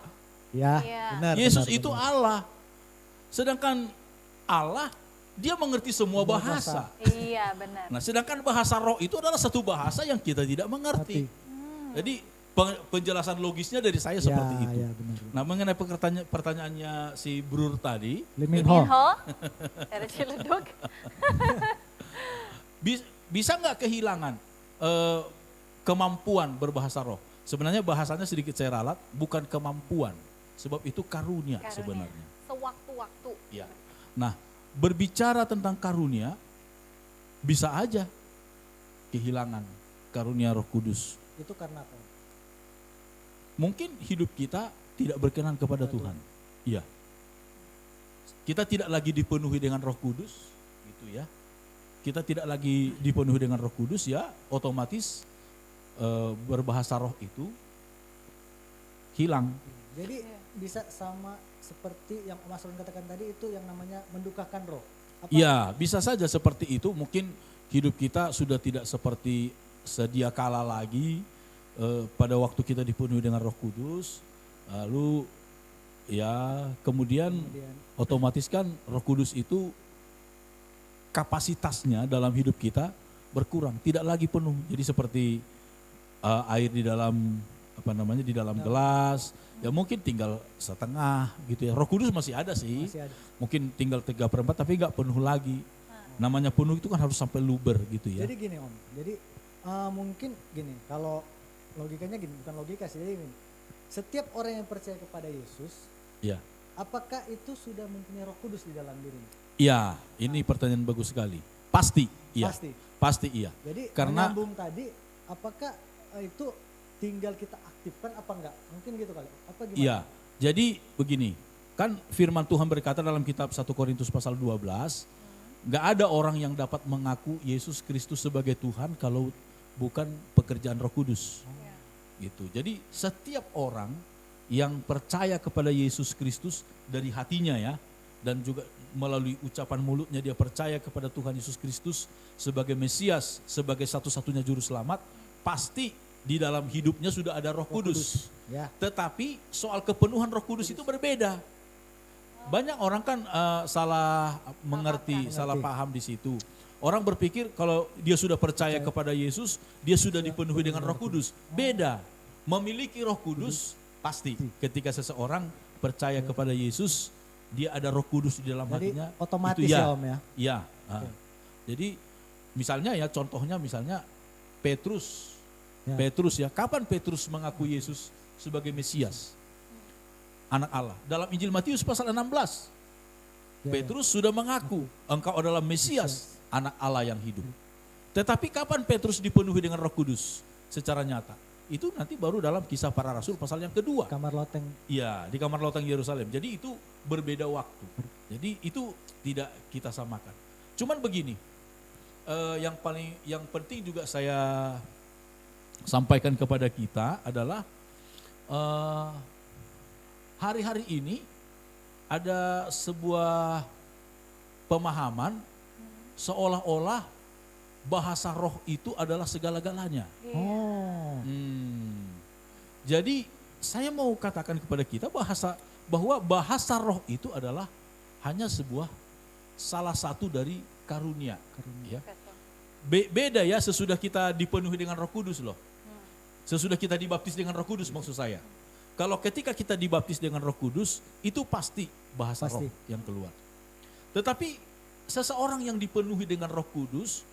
[SPEAKER 2] Ya,
[SPEAKER 1] Iya.
[SPEAKER 2] benar.
[SPEAKER 4] Yesus
[SPEAKER 2] benar,
[SPEAKER 4] itu
[SPEAKER 2] benar.
[SPEAKER 4] Allah. Sedangkan Allah, dia mengerti semua bahasa.
[SPEAKER 1] Iya, benar.
[SPEAKER 4] Nah, sedangkan bahasa roh itu adalah satu bahasa yang kita tidak mengerti. Jadi penjelasan logisnya dari saya seperti itu.
[SPEAKER 2] Ya, benar.
[SPEAKER 4] Nah, mengenai pertanyaannya si Brur tadi,
[SPEAKER 2] Lee Min Ho.
[SPEAKER 1] Minho dari Ciledug.
[SPEAKER 4] bisa nggak kehilangan kemampuan berbahasa roh? Sebenarnya bahasanya sedikit saya ralat, bukan kemampuan, sebab itu karunia sebenarnya.
[SPEAKER 1] Sewaktu-waktu.
[SPEAKER 4] Ya. Nah, berbicara tentang karunia, bisa aja kehilangan karunia Roh Kudus.
[SPEAKER 2] Itu karena apa?
[SPEAKER 4] Mungkin hidup kita tidak berkenan kepada Tuhan. Iya. Kita tidak lagi dipenuhi dengan Roh Kudus, gitu ya. Kita tidak lagi dipenuhi dengan Roh Kudus, ya, otomatis berbahasa roh itu hilang.
[SPEAKER 2] Jadi bisa sama seperti yang Mas Ron katakan tadi, itu yang namanya mendukakan roh. Apa?
[SPEAKER 4] Iya, bisa saja seperti itu. Mungkin hidup kita sudah tidak seperti sedia kala lagi pada waktu kita dipenuhi dengan Roh Kudus. Lalu ya kemudian otomatis kan Roh Kudus itu kapasitasnya dalam hidup kita berkurang, tidak lagi penuh. Jadi seperti air di dalam di dalam gelas, ya mungkin tinggal setengah gitu ya. Roh Kudus masih ada sih.
[SPEAKER 2] Masih ada.
[SPEAKER 4] Mungkin tinggal 3/4 tapi nggak penuh lagi. Namanya penuh itu kan harus sampai luber gitu ya.
[SPEAKER 2] Jadi gini Om, jadi mungkin gini, kalau logikanya gini, bukan logika sih, jadi gini. Setiap orang yang percaya kepada Yesus,
[SPEAKER 4] Iya.
[SPEAKER 2] apakah itu sudah mempunyai Roh Kudus di dalam dirinya?
[SPEAKER 4] Iya, ini pertanyaan bagus sekali. Pasti, iya.
[SPEAKER 2] Pasti.
[SPEAKER 4] Pasti iya.
[SPEAKER 2] Jadi
[SPEAKER 4] Karena
[SPEAKER 2] menyambung tadi, apakah itu tinggal kita aktifkan apa enggak? Mungkin gitu kali. Apa gimana?
[SPEAKER 4] iya. Jadi begini, kan firman Tuhan berkata dalam kitab 1 Korintus pasal 12, nggak ada orang yang dapat mengaku Yesus Kristus sebagai Tuhan kalau bukan pekerjaan Roh Kudus. Gitu. Jadi setiap orang yang percaya kepada Yesus Kristus dari hatinya ya, dan juga melalui ucapan mulutnya dia percaya kepada Tuhan Yesus Kristus sebagai Mesias, sebagai satu-satunya juru selamat, pasti di dalam hidupnya sudah ada Roh Kudus.
[SPEAKER 2] Ya.
[SPEAKER 4] Tetapi soal kepenuhan Roh Kudus itu berbeda. Banyak orang kan salah mengerti, salah paham di situ. Orang berpikir kalau dia sudah percaya kepada Yesus, dia sudah dipenuhi dengan Roh Kudus. Beda. Memiliki Roh Kudus pasti ketika seseorang percaya kepada Yesus, dia ada Roh Kudus di dalam
[SPEAKER 2] Jadi
[SPEAKER 4] hatinya.
[SPEAKER 2] otomatis
[SPEAKER 4] itu
[SPEAKER 2] ya Om ya.
[SPEAKER 4] Iya. Jadi misalnya ya contohnya misalnya Petrus.
[SPEAKER 2] Ya.
[SPEAKER 4] Petrus ya, kapan Petrus mengaku Yesus sebagai Mesias? Anak Allah. Dalam Injil Matius pasal 16.
[SPEAKER 2] Ya,
[SPEAKER 4] Petrus sudah mengaku engkau adalah Mesias, anak Allah yang hidup. Tetapi kapan Petrus dipenuhi dengan Roh Kudus secara nyata? Itu nanti baru dalam Kisah Para Rasul pasal yang kedua.
[SPEAKER 2] Kamar loteng.
[SPEAKER 4] Iya, di kamar loteng Yerusalem. Jadi itu berbeda waktu. Jadi itu tidak kita samakan. Cuman begini, yang penting juga saya sampaikan kepada kita adalah hari-hari ini ada sebuah pemahaman seolah-olah bahasa roh itu adalah segala-galanya.
[SPEAKER 1] Iya.
[SPEAKER 2] Oh.
[SPEAKER 4] Jadi saya mau katakan kepada kita bahwa bahasa roh itu adalah hanya sebuah salah satu dari karunia. Ya.
[SPEAKER 1] Betul.
[SPEAKER 4] Beda ya sesudah kita dipenuhi dengan Roh Kudus loh. Sesudah kita dibaptis dengan Roh Kudus maksud saya. Kalau ketika kita dibaptis dengan Roh Kudus, itu pasti bahasa roh yang keluar. Tetapi seseorang yang dipenuhi dengan Roh Kudus,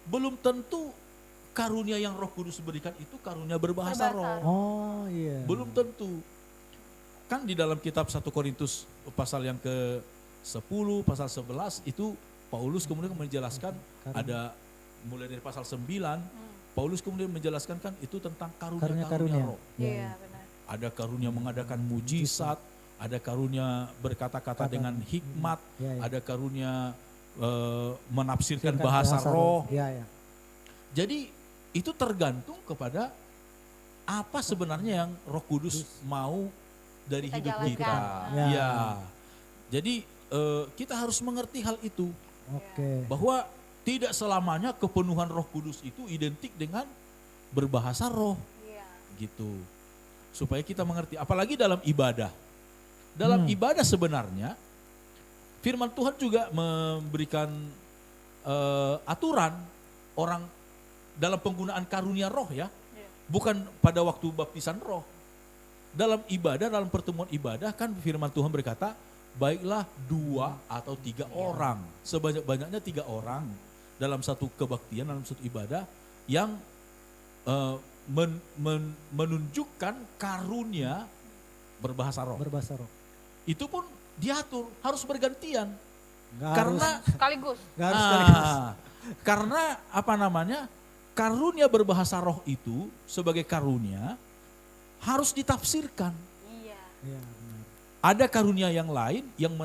[SPEAKER 4] belum tentu karunia yang Roh Kudus berikan itu karunia berbahasa roh.
[SPEAKER 2] Oh iya.
[SPEAKER 4] Belum tentu. Kan di dalam kitab 1 Korintus pasal yang ke-10, pasal 11 itu Paulus kemudian menjelaskan ada mulai dari pasal 9, Paulus kemudian menjelaskan kan itu tentang karunia-karunia roh.
[SPEAKER 1] Iya, benar.
[SPEAKER 4] Ada karunia mengadakan mujizat, ada karunia berkata-kata dengan hikmat, ada karunia menafsirkan bahasa roh.
[SPEAKER 2] Ya.
[SPEAKER 4] Jadi itu tergantung kepada apa sebenarnya yang Roh Kudus mau dari
[SPEAKER 1] Kita
[SPEAKER 4] hidup
[SPEAKER 1] jalankan.
[SPEAKER 4] kita.
[SPEAKER 2] Ya.
[SPEAKER 4] Ya. Jadi kita harus mengerti hal itu
[SPEAKER 2] Oke.
[SPEAKER 4] bahwa tidak selamanya kepenuhan Roh Kudus itu identik dengan berbahasa roh.
[SPEAKER 1] Iya.
[SPEAKER 4] Gitu. Supaya kita mengerti, apalagi dalam ibadah. Dalam ibadah sebenarnya, firman Tuhan juga memberikan aturan orang dalam penggunaan karunia roh ya. Bukan pada waktu baptisan roh. Dalam ibadah, dalam pertemuan ibadah kan firman Tuhan berkata, baiklah 2 atau 3 orang, sebanyak-banyaknya 3 orang dalam satu kebaktian, dalam satu ibadah yang menunjukkan karunia berbahasa roh.
[SPEAKER 2] Berbahasa roh.
[SPEAKER 4] Itu pun diatur, harus bergantian.
[SPEAKER 2] Nggak
[SPEAKER 4] Karena
[SPEAKER 1] Sekaligus.
[SPEAKER 2] nggak harus sekaligus.
[SPEAKER 4] karena apa namanya? Karunia berbahasa roh itu sebagai karunia harus ditafsirkan.
[SPEAKER 1] Iya.
[SPEAKER 2] Iya, benar.
[SPEAKER 4] Ada karunia yang lain yang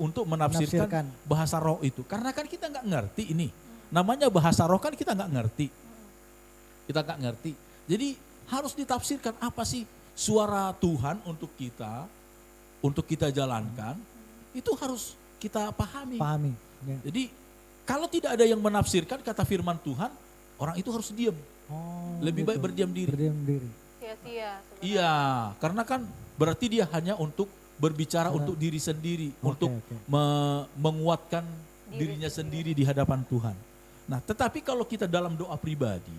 [SPEAKER 4] untuk menafsirkan
[SPEAKER 2] Menafsirkan.
[SPEAKER 4] bahasa roh itu. Karena kan kita nggak ngerti ini. Namanya bahasa roh kan kita nggak ngerti. Kita nggak ngerti. Jadi harus ditafsirkan apa sih suara Tuhan untuk kita jalankan. Itu harus kita pahami.
[SPEAKER 2] Pahami. Ya.
[SPEAKER 4] Jadi kalau tidak ada yang menafsirkan kata firman Tuhan, orang itu harus diam.
[SPEAKER 2] Oh,
[SPEAKER 4] Lebih baik berdiam diri.
[SPEAKER 2] Berdiam diri.
[SPEAKER 1] Sia-sia. sebenarnya.
[SPEAKER 4] Iya, karena kan berarti dia hanya untuk berbicara untuk diri sendiri, untuk menguatkan dirinya sendiri di hadapan Tuhan. Nah, tetapi kalau kita dalam doa pribadi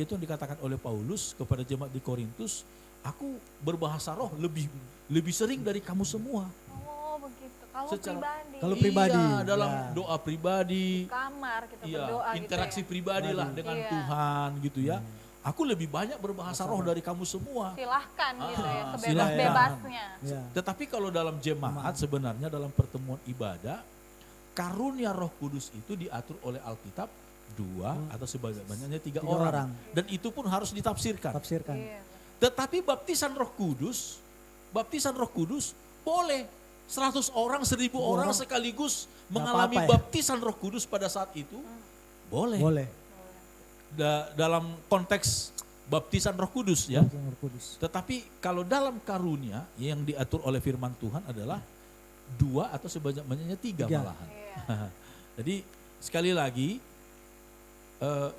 [SPEAKER 4] itu yang dikatakan oleh Paulus kepada jemaat di Korintus, aku berbahasa roh lebih sering dari kamu semua.
[SPEAKER 1] Oh, begitu. Kalau
[SPEAKER 4] Secara-
[SPEAKER 1] pribadi.
[SPEAKER 2] Kalau pribadi.
[SPEAKER 4] Iya, dalam
[SPEAKER 2] Ya.
[SPEAKER 4] doa pribadi,
[SPEAKER 1] Kamar kita
[SPEAKER 4] iya,
[SPEAKER 1] berdoa
[SPEAKER 4] interaksi
[SPEAKER 1] gitu ya.
[SPEAKER 4] pribadi lah dengan
[SPEAKER 1] Iya.
[SPEAKER 4] Tuhan gitu ya. Aku lebih banyak berbahasa roh dari kamu semua.
[SPEAKER 1] Silahkan gitu ya,
[SPEAKER 4] Ah,
[SPEAKER 1] sebebas-bebasnya.
[SPEAKER 2] Ya.
[SPEAKER 4] Tetapi kalau dalam jemaat sebenarnya dalam pertemuan ibadah, karunia Roh Kudus itu diatur oleh Alkitab 2 atau sebanyak-banyaknya 3
[SPEAKER 2] 3 orang.
[SPEAKER 4] orang. Dan itu pun harus ditafsirkan.
[SPEAKER 2] Tafsirkan.
[SPEAKER 1] Iya.
[SPEAKER 4] Tetapi baptisan Roh Kudus boleh 100 orang, 1000 orang sekaligus mengalami
[SPEAKER 2] apa-apa ya.
[SPEAKER 4] baptisan Roh Kudus pada saat itu. Boleh.
[SPEAKER 2] Boleh.
[SPEAKER 4] Dalam konteks baptisan Roh Kudus ya.
[SPEAKER 2] Baptisan Roh Kudus.
[SPEAKER 4] Tetapi kalau dalam karunia yang diatur oleh firman Tuhan adalah 2 atau sebanyak-banyaknya 3
[SPEAKER 2] Tiga.
[SPEAKER 4] malahan.
[SPEAKER 1] Iya.
[SPEAKER 4] Jadi sekali lagi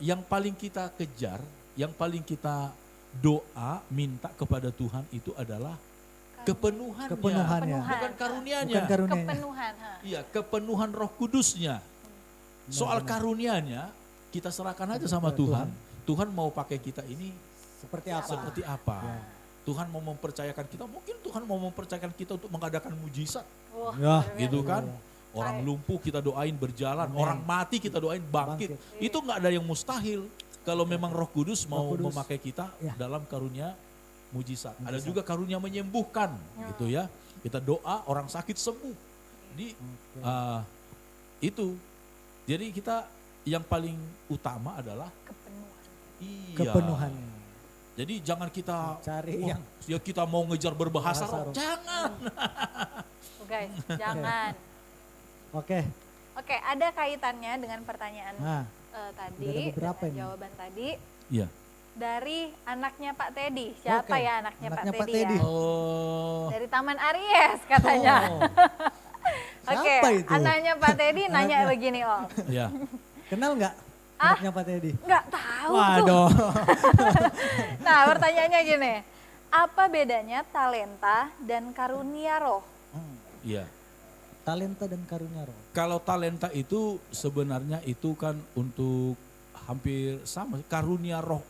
[SPEAKER 4] yang paling kita kejar, yang paling kita doa minta kepada Tuhan itu adalah kepenuhannya.
[SPEAKER 2] Kepenuhannya.
[SPEAKER 4] Bukan karunianya.
[SPEAKER 2] Bukan karunianya.
[SPEAKER 1] Kepenuhan. Ha.
[SPEAKER 4] Iya, kepenuhan Roh Kudusnya. Soal karunianya kita serahkan aja sama Tuhan. Tuhan mau pakai kita ini
[SPEAKER 2] Seperti apa?
[SPEAKER 4] seperti apa?
[SPEAKER 2] Ya.
[SPEAKER 4] Tuhan mau mempercayakan kita, mungkin Tuhan mau mempercayakan kita untuk mengadakan mujizat,
[SPEAKER 1] Wah,
[SPEAKER 2] Ya.
[SPEAKER 1] luar
[SPEAKER 4] gitu
[SPEAKER 1] biasa.
[SPEAKER 4] kan? Orang lumpuh kita doain berjalan, orang mati kita doain bangkit. Itu nggak ada yang mustahil kalau memang Roh Kudus mau
[SPEAKER 2] Roh Kudus.
[SPEAKER 4] memakai kita
[SPEAKER 2] Ya.
[SPEAKER 4] dalam karunia mujizat. Ada juga karunia menyembuhkan, gitu ya. Kita doa orang sakit sembuh. Jadi itu. Jadi kita yang paling utama adalah
[SPEAKER 1] Kepenuhan.
[SPEAKER 4] iya.
[SPEAKER 2] Kepenuhannya.
[SPEAKER 4] Jadi jangan kita
[SPEAKER 2] Cari
[SPEAKER 4] wah,
[SPEAKER 2] yang
[SPEAKER 4] ya kita mau ngejar berbahasa
[SPEAKER 2] bahasa
[SPEAKER 4] roh.
[SPEAKER 2] roh.
[SPEAKER 4] Jangan.
[SPEAKER 1] Oh, guys, jangan.
[SPEAKER 2] Oke.
[SPEAKER 1] Oke, ada kaitannya dengan pertanyaan
[SPEAKER 2] Nah,
[SPEAKER 1] tadi,
[SPEAKER 2] udah ada beberapa
[SPEAKER 1] dengan
[SPEAKER 2] ini.
[SPEAKER 1] jawaban tadi
[SPEAKER 4] Iya.
[SPEAKER 1] dari anaknya Pak Teddy. Siapa
[SPEAKER 2] Oke,
[SPEAKER 1] ya anaknya,
[SPEAKER 2] anaknya
[SPEAKER 1] Pak
[SPEAKER 2] Pak
[SPEAKER 1] Teddy,
[SPEAKER 2] Teddy.
[SPEAKER 1] ya?
[SPEAKER 4] Oh.
[SPEAKER 1] Dari Taman Aries katanya.
[SPEAKER 4] Oh.
[SPEAKER 1] Oke,
[SPEAKER 2] Siapa itu?
[SPEAKER 1] anaknya Pak Teddy nanya
[SPEAKER 2] Anaknya.
[SPEAKER 1] begini Om.
[SPEAKER 4] Ya.
[SPEAKER 2] Kenal nggak anaknya Pak Teddy?
[SPEAKER 1] Nggak tahu tuh.
[SPEAKER 2] Waduh.
[SPEAKER 1] Nah, pertanyaannya gini. Apa bedanya talenta dan karunia roh?
[SPEAKER 4] Iya.
[SPEAKER 2] Talenta dan karunia roh.
[SPEAKER 4] Kalau talenta itu sebenarnya itu kan untuk hampir sama. Karunia roh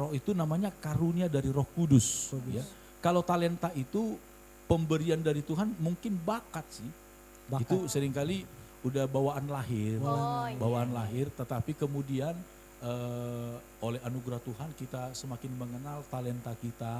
[SPEAKER 4] itu namanya karunia dari Roh Kudus. Ya. Kalau talenta itu pemberian dari Tuhan mungkin bakat sih.
[SPEAKER 2] Bakat.
[SPEAKER 4] Itu seringkali udah bawaan lahir.
[SPEAKER 1] Oh, iya.
[SPEAKER 4] Bawaan lahir, tetapi kemudian oleh anugerah Tuhan kita semakin mengenal talenta kita,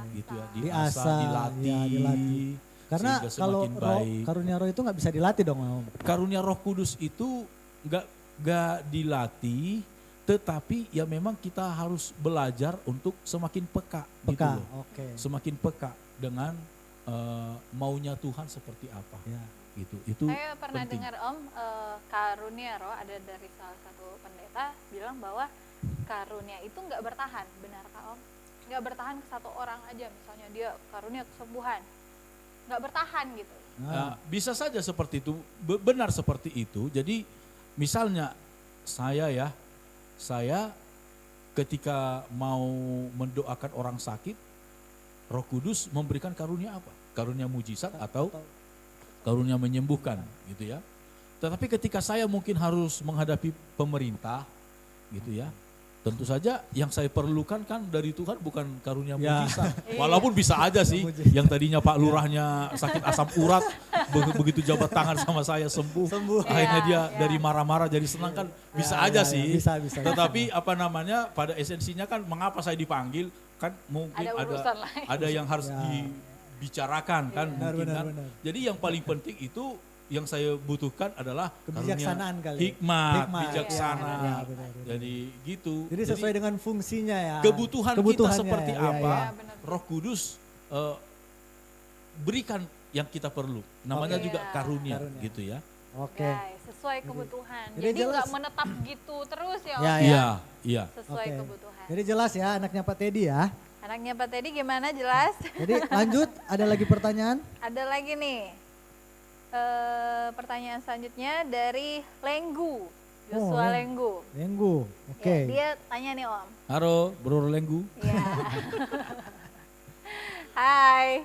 [SPEAKER 4] gitu ya,
[SPEAKER 2] Diasah,
[SPEAKER 4] dilatih,
[SPEAKER 2] ya, dilatih. Karena
[SPEAKER 4] sehingga
[SPEAKER 2] kalau
[SPEAKER 4] semakin
[SPEAKER 2] roh,
[SPEAKER 4] baik.
[SPEAKER 2] karunia roh itu nggak bisa dilatih dong Om.
[SPEAKER 4] Karunia Roh Kudus itu nggak dilatih, tetapi ya memang kita harus belajar untuk semakin peka, gitu
[SPEAKER 2] Peka,
[SPEAKER 4] loh.
[SPEAKER 2] oke.
[SPEAKER 4] Semakin peka dengan maunya Tuhan seperti apa,
[SPEAKER 2] Ya.
[SPEAKER 4] gitu. Itu
[SPEAKER 1] Saya pernah
[SPEAKER 4] penting.
[SPEAKER 1] dengar Om, karunia roh ada dari salah satu pendeta bilang bahwa karunia itu nggak bertahan, benarkah Om? Nggak bertahan ke satu orang aja, misalnya dia karunia kesembuhan, nggak bertahan gitu.
[SPEAKER 2] Nah,
[SPEAKER 4] Bisa saja seperti itu, benar seperti itu. Jadi misalnya saya ketika mau mendoakan orang sakit, Roh Kudus memberikan karunia apa? Karunia mujizat atau karunia menyembuhkan, gitu ya. Tetapi ketika saya mungkin harus menghadapi pemerintah, gitu ya. Tentu saja yang saya perlukan kan dari Tuhan bukan karunia
[SPEAKER 2] Ya.
[SPEAKER 4] mujizat. Walaupun bisa aja sih
[SPEAKER 2] Mujizat.
[SPEAKER 4] yang tadinya Pak Lurahnya sakit asam urat, begitu jabat tangan sama saya sembuh. Akhirnya
[SPEAKER 1] Iya,
[SPEAKER 4] dia
[SPEAKER 1] iya.
[SPEAKER 4] dari marah-marah jadi senang kan bisa
[SPEAKER 2] Ya,
[SPEAKER 4] aja
[SPEAKER 2] ya,
[SPEAKER 4] sih.
[SPEAKER 2] bisa.
[SPEAKER 4] Tetapi apa namanya pada esensinya kan mengapa saya dipanggil kan mungkin
[SPEAKER 1] Ada urusan lain.
[SPEAKER 4] ada yang harus
[SPEAKER 2] Ya.
[SPEAKER 4] dibicarakan kan
[SPEAKER 2] Benar,
[SPEAKER 4] mungkin
[SPEAKER 2] benar,
[SPEAKER 4] kan.
[SPEAKER 2] benar.
[SPEAKER 4] Jadi yang paling penting itu yang saya butuhkan adalah
[SPEAKER 2] Kebijaksanaan
[SPEAKER 4] karunia
[SPEAKER 2] kali.
[SPEAKER 4] hikmat,
[SPEAKER 2] Hikmat,
[SPEAKER 4] bijaksana.
[SPEAKER 2] ya, benar.
[SPEAKER 4] Jadi gitu.
[SPEAKER 2] Jadi sesuai dengan fungsinya ya.
[SPEAKER 4] kebutuhan kita
[SPEAKER 2] Kebutuhannya,
[SPEAKER 4] seperti
[SPEAKER 2] ya,
[SPEAKER 4] apa,
[SPEAKER 2] ya.
[SPEAKER 1] Ya, benar.
[SPEAKER 4] Roh Kudus berikan yang kita perlu. Namanya
[SPEAKER 1] Oke.
[SPEAKER 4] juga
[SPEAKER 1] Iya.
[SPEAKER 4] karunia,
[SPEAKER 2] Karunia.
[SPEAKER 4] gitu ya.
[SPEAKER 2] Oke.
[SPEAKER 1] Guys, sesuai kebutuhan.
[SPEAKER 2] Jadi
[SPEAKER 1] Jadi nggak
[SPEAKER 2] jelas.
[SPEAKER 1] menetap gitu terus ya Om.
[SPEAKER 2] Ya,
[SPEAKER 4] Iya, iya.
[SPEAKER 1] Sesuai
[SPEAKER 2] Oke.
[SPEAKER 1] kebutuhan.
[SPEAKER 2] Jadi jelas ya anaknya Pak Teddy ya.
[SPEAKER 1] Anaknya Pak Teddy gimana, jelas?
[SPEAKER 2] Jadi lanjut, ada lagi pertanyaan?
[SPEAKER 1] Ada lagi nih. Pertanyaan selanjutnya dari Lenggu. Joshua
[SPEAKER 2] Oh,
[SPEAKER 1] Lenggu.
[SPEAKER 2] Lenggu. Oke.
[SPEAKER 1] Ya, dia tanya nih Om.
[SPEAKER 4] Halo, Bro Lenggu.
[SPEAKER 1] Ya. Hai.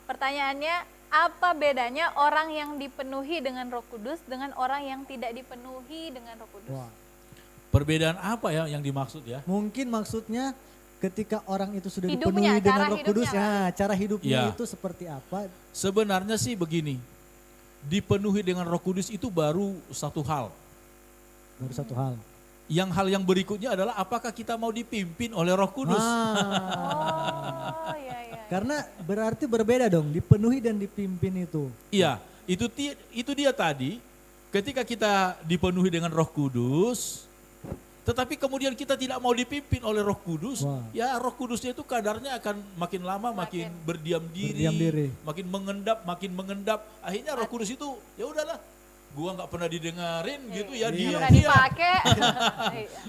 [SPEAKER 1] Pertanyaannya, apa bedanya orang yang dipenuhi dengan Roh Kudus dengan orang yang tidak dipenuhi dengan Roh Kudus?
[SPEAKER 2] Wah.
[SPEAKER 4] Perbedaan apa ya yang dimaksud ya?
[SPEAKER 2] Mungkin maksudnya ketika orang itu sudah
[SPEAKER 1] Hidupnya,
[SPEAKER 2] dipenuhi dengan
[SPEAKER 1] cara
[SPEAKER 2] Roh Kudus,
[SPEAKER 1] hidupnya
[SPEAKER 2] ya cara hidupnya
[SPEAKER 4] Ya.
[SPEAKER 2] itu seperti apa?
[SPEAKER 4] Sebenarnya sih begini, dipenuhi dengan Roh Kudus itu baru satu hal.
[SPEAKER 2] Baru satu hal.
[SPEAKER 4] Yang hal yang berikutnya adalah apakah kita mau dipimpin oleh Roh Kudus?
[SPEAKER 1] Oh, iya, iya.
[SPEAKER 2] Karena berarti berbeda dong, dipenuhi dan dipimpin itu.
[SPEAKER 4] Iya, itu dia tadi. Ketika kita dipenuhi dengan Roh Kudus, tetapi kemudian kita tidak mau dipimpin oleh Roh Kudus,
[SPEAKER 2] Wah.
[SPEAKER 4] ya Roh Kudusnya itu kadarnya akan makin lama makin berdiam
[SPEAKER 2] Berdiam diri.
[SPEAKER 4] makin mengendap. Akhirnya Roh Kudus itu ya udahlah, gua nggak pernah didengerin gitu ya,
[SPEAKER 2] Iya.
[SPEAKER 4] diam
[SPEAKER 1] Pernah
[SPEAKER 4] dia.
[SPEAKER 1] dipakai.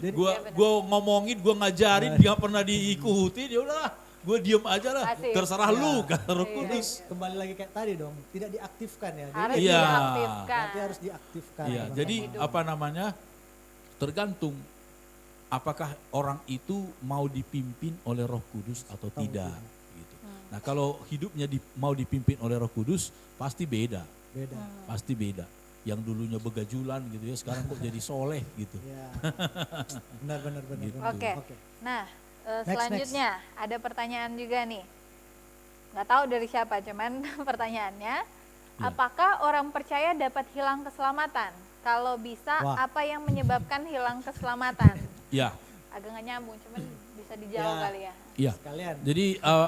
[SPEAKER 2] Jadi
[SPEAKER 4] Gua ngomongin, gua ngajarin, dia nggak pernah diikuti, ya udahlah, gua diem aja lah,
[SPEAKER 1] Asik.
[SPEAKER 4] terserah
[SPEAKER 2] Iya.
[SPEAKER 4] lu kata Roh
[SPEAKER 1] Iya.
[SPEAKER 4] Kudus.
[SPEAKER 2] kembali lagi kayak tadi dong, tidak diaktifkan ya.
[SPEAKER 1] Harus
[SPEAKER 2] Jadi,
[SPEAKER 4] Iya.
[SPEAKER 1] diaktifkan.
[SPEAKER 2] berarti harus diaktifkan.
[SPEAKER 4] Iya,
[SPEAKER 2] teman-teman.
[SPEAKER 4] jadi apa namanya, tergantung apakah orang itu mau dipimpin oleh Roh Kudus atau tidak. Gitu. Nah kalau hidupnya mau dipimpin oleh Roh Kudus pasti beda,
[SPEAKER 2] beda.
[SPEAKER 4] pasti beda. Yang dulunya begajulan gitu ya, sekarang kok jadi soleh gitu.
[SPEAKER 2] Iya. Benar.
[SPEAKER 4] Gitu.
[SPEAKER 2] benar.
[SPEAKER 1] Oke. Nah,
[SPEAKER 2] Next,
[SPEAKER 1] selanjutnya ada pertanyaan juga nih. Nggak tahu dari siapa, cuman pertanyaannya, apakah orang percaya dapat hilang keselamatan? Kalau bisa,
[SPEAKER 2] Wah.
[SPEAKER 1] apa yang menyebabkan hilang keselamatan?
[SPEAKER 4] Ya,
[SPEAKER 1] Agak nggak nyambung, cuman bisa dijawab
[SPEAKER 2] Ya.
[SPEAKER 1] kali ya.
[SPEAKER 4] iya.
[SPEAKER 2] Sekalian.
[SPEAKER 4] Jadi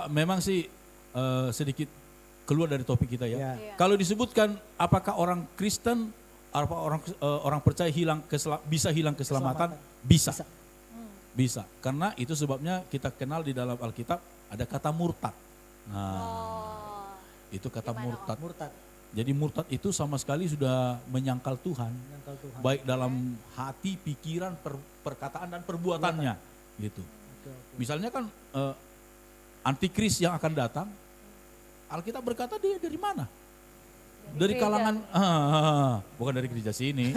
[SPEAKER 4] memang sih sedikit keluar dari topik kita ya.
[SPEAKER 2] Ya.
[SPEAKER 1] Iya.
[SPEAKER 4] Kalau disebutkan apakah orang Kristen, apa orang percaya bisa hilang keselamatan? Bisa.
[SPEAKER 2] Bisa.
[SPEAKER 4] Bisa. Karena itu sebabnya kita kenal di dalam Alkitab ada kata murtad. Nah,
[SPEAKER 1] Oh,
[SPEAKER 4] itu kata
[SPEAKER 1] Gimana,
[SPEAKER 4] murtad.
[SPEAKER 2] Murtad,
[SPEAKER 4] Jadi murtad itu sama sekali sudah menyangkal Tuhan,
[SPEAKER 2] menyangkal Tuhan.
[SPEAKER 4] baik dalam hati, pikiran, perkataan dan perbuatannya, gitu.
[SPEAKER 2] Oke.
[SPEAKER 4] Misalnya kan antikris yang akan datang, Alkitab berkata dia dari mana? dari
[SPEAKER 1] Gereja.
[SPEAKER 4] kalangan, bukan dari gereja sini.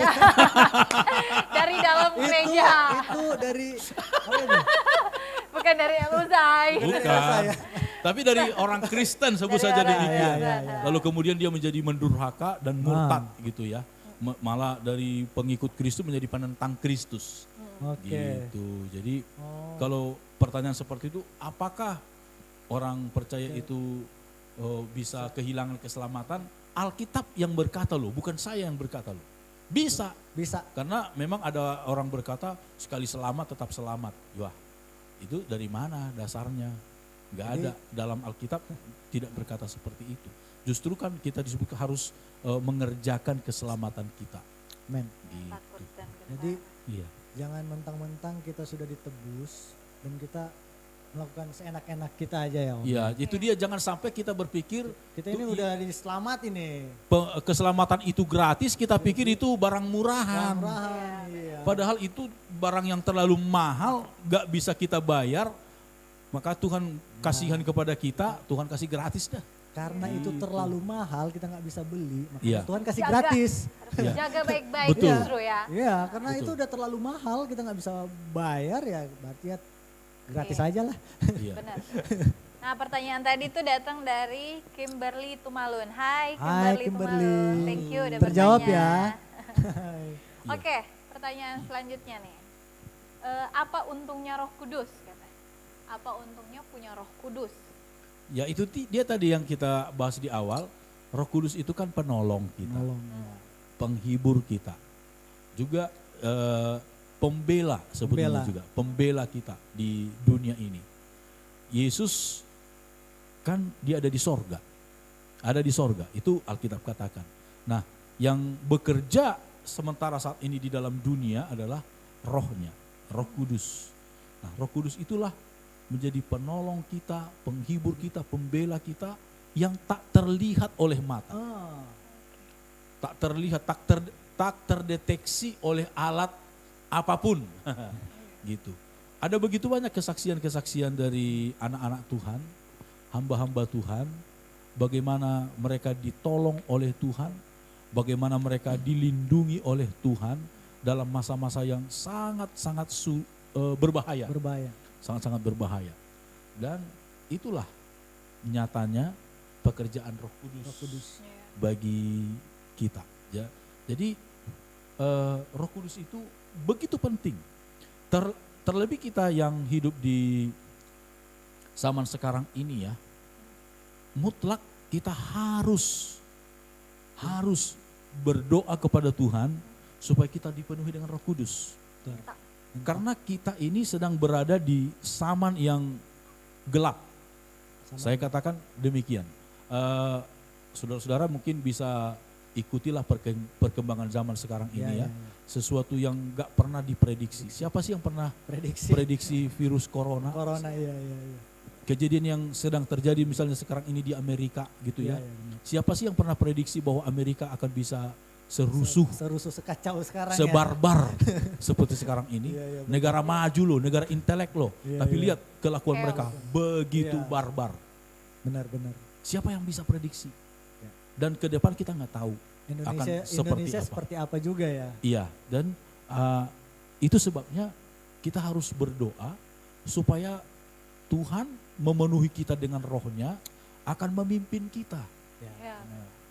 [SPEAKER 1] Dari dalam gereja,
[SPEAKER 2] Itu dari apa itu?
[SPEAKER 1] bukan dari Eluzai.
[SPEAKER 4] Bukan. Tapi dari orang Kristen sebut
[SPEAKER 1] Dari
[SPEAKER 4] saja
[SPEAKER 1] orang
[SPEAKER 4] demikian.
[SPEAKER 1] Kristen.
[SPEAKER 4] Lalu kemudian dia menjadi mendurhaka dan murtad gitu ya. Malah dari pengikut Kristus menjadi penentang Kristus.
[SPEAKER 2] Oke.
[SPEAKER 4] Gitu. Jadi
[SPEAKER 2] Oh,
[SPEAKER 4] kalau pertanyaan seperti itu, apakah orang percaya itu bisa kehilangan keselamatan? Alkitab yang berkata loh, bukan saya yang berkata loh. Bisa,
[SPEAKER 2] bisa.
[SPEAKER 4] karena memang ada orang berkata sekali selamat tetap selamat. Wah, itu dari mana dasarnya? Enggak ada, dalam Alkitab tidak berkata seperti itu. Justru kan kita disebut harus mengerjakan keselamatan kita.
[SPEAKER 2] Men.
[SPEAKER 1] Takut
[SPEAKER 4] Gitu.
[SPEAKER 1] dan gentar.
[SPEAKER 2] Jadi
[SPEAKER 4] Iya.
[SPEAKER 2] jangan mentang-mentang kita sudah ditebus dan kita melakukan seenak-enak kita aja ya Om.
[SPEAKER 4] Iya, itu dia, jangan sampai kita berpikir
[SPEAKER 2] Kita ini
[SPEAKER 4] tuh,
[SPEAKER 2] udah diselamatin nih.
[SPEAKER 4] keselamatan itu gratis, kita pikir itu barang murahan.
[SPEAKER 2] Murahan, iya.
[SPEAKER 4] Padahal itu barang yang terlalu mahal, gak bisa kita bayar. Maka Tuhan kasihan kepada kita, Tuhan kasih gratis dah.
[SPEAKER 2] Karena itu terlalu mahal kita nggak bisa beli, makanya
[SPEAKER 4] Iya.
[SPEAKER 2] Tuhan kasih
[SPEAKER 1] Jaga.
[SPEAKER 2] gratis.
[SPEAKER 1] Harus
[SPEAKER 4] Iya.
[SPEAKER 1] jaga baik-baik
[SPEAKER 4] Betul.
[SPEAKER 1] justru ya.
[SPEAKER 2] Iya, karena
[SPEAKER 4] Betul.
[SPEAKER 2] itu udah terlalu mahal kita nggak bisa bayar ya, berarti ya gratis
[SPEAKER 1] Iya.
[SPEAKER 2] aja lah.
[SPEAKER 4] Iya.
[SPEAKER 1] Benar. Nah, pertanyaan tadi tuh datang dari Kimberly Tumalun. Hai
[SPEAKER 2] Hai,
[SPEAKER 1] Kimberly,
[SPEAKER 2] Kimberly.
[SPEAKER 1] Tumalun. Thank you udah
[SPEAKER 2] Terjawab
[SPEAKER 1] bertanya.
[SPEAKER 4] Iya.
[SPEAKER 1] Oke, pertanyaan selanjutnya nih. Apa untungnya Roh Kudus katanya? Apa untungnya punya Roh Kudus?
[SPEAKER 4] Ya itu dia tadi yang kita bahas di awal, Roh Kudus itu kan penolong kita,
[SPEAKER 2] Nolong.
[SPEAKER 4] penghibur kita. Juga pembela sebetulnya
[SPEAKER 2] Pembela.
[SPEAKER 4] juga, pembela kita di dunia ini. Yesus kan dia ada di sorga, ada di sorga, itu Alkitab katakan. Nah, yang bekerja sementara saat ini di dalam dunia adalah rohnya, Roh Kudus. Nah, Roh Kudus itulah menjadi penolong kita, penghibur kita, pembela kita yang tak terlihat oleh mata,
[SPEAKER 2] Ah,
[SPEAKER 4] tak terlihat, tak terdeteksi oleh alat apapun. Gitu. Ada begitu banyak kesaksian-kesaksian dari anak-anak Tuhan, hamba-hamba Tuhan, bagaimana mereka ditolong oleh Tuhan, bagaimana mereka dilindungi oleh Tuhan dalam masa-masa yang sangat-sangat berbahaya.
[SPEAKER 2] berbahaya.
[SPEAKER 4] Sangat-sangat berbahaya. Dan itulah nyatanya pekerjaan Roh Kudus,
[SPEAKER 2] Roh Kudus.
[SPEAKER 4] bagi kita. Ya. Jadi Roh Kudus itu begitu penting. Terlebih kita yang hidup di zaman sekarang ini ya, mutlak kita harus berdoa kepada Tuhan supaya kita dipenuhi dengan Roh Kudus. Karena kita ini sedang berada di zaman yang gelap. Saya katakan demikian. Saudara-saudara mungkin bisa ikutilah perkembangan zaman sekarang ini ya. Sesuatu yang gak pernah diprediksi. Siapa sih yang pernah prediksi virus corona?
[SPEAKER 2] Corona, iya.
[SPEAKER 4] Kejadian yang sedang terjadi misalnya sekarang ini di Amerika gitu ya.
[SPEAKER 2] Benar.
[SPEAKER 4] Siapa sih yang pernah prediksi bahwa Amerika akan bisa serusuh,
[SPEAKER 2] Serusuh sekacau sekarang
[SPEAKER 4] sebarbar seperti sekarang ini?
[SPEAKER 2] Iya, betul.
[SPEAKER 4] Negara maju loh, negara intelek loh.
[SPEAKER 2] Iya,
[SPEAKER 4] Tapi
[SPEAKER 2] iya.
[SPEAKER 4] lihat kelakuan
[SPEAKER 1] Chaos.
[SPEAKER 4] mereka begitu
[SPEAKER 2] Iya.
[SPEAKER 4] barbar.
[SPEAKER 2] Benar.
[SPEAKER 4] Siapa yang bisa prediksi?
[SPEAKER 2] Ya.
[SPEAKER 4] Dan ke depan kita nggak tahu.
[SPEAKER 2] Indonesia
[SPEAKER 4] apa.
[SPEAKER 2] seperti apa juga ya.
[SPEAKER 4] Iya, dan itu sebabnya kita harus berdoa supaya Tuhan memenuhi kita dengan rohnya, akan memimpin kita.
[SPEAKER 1] Ya.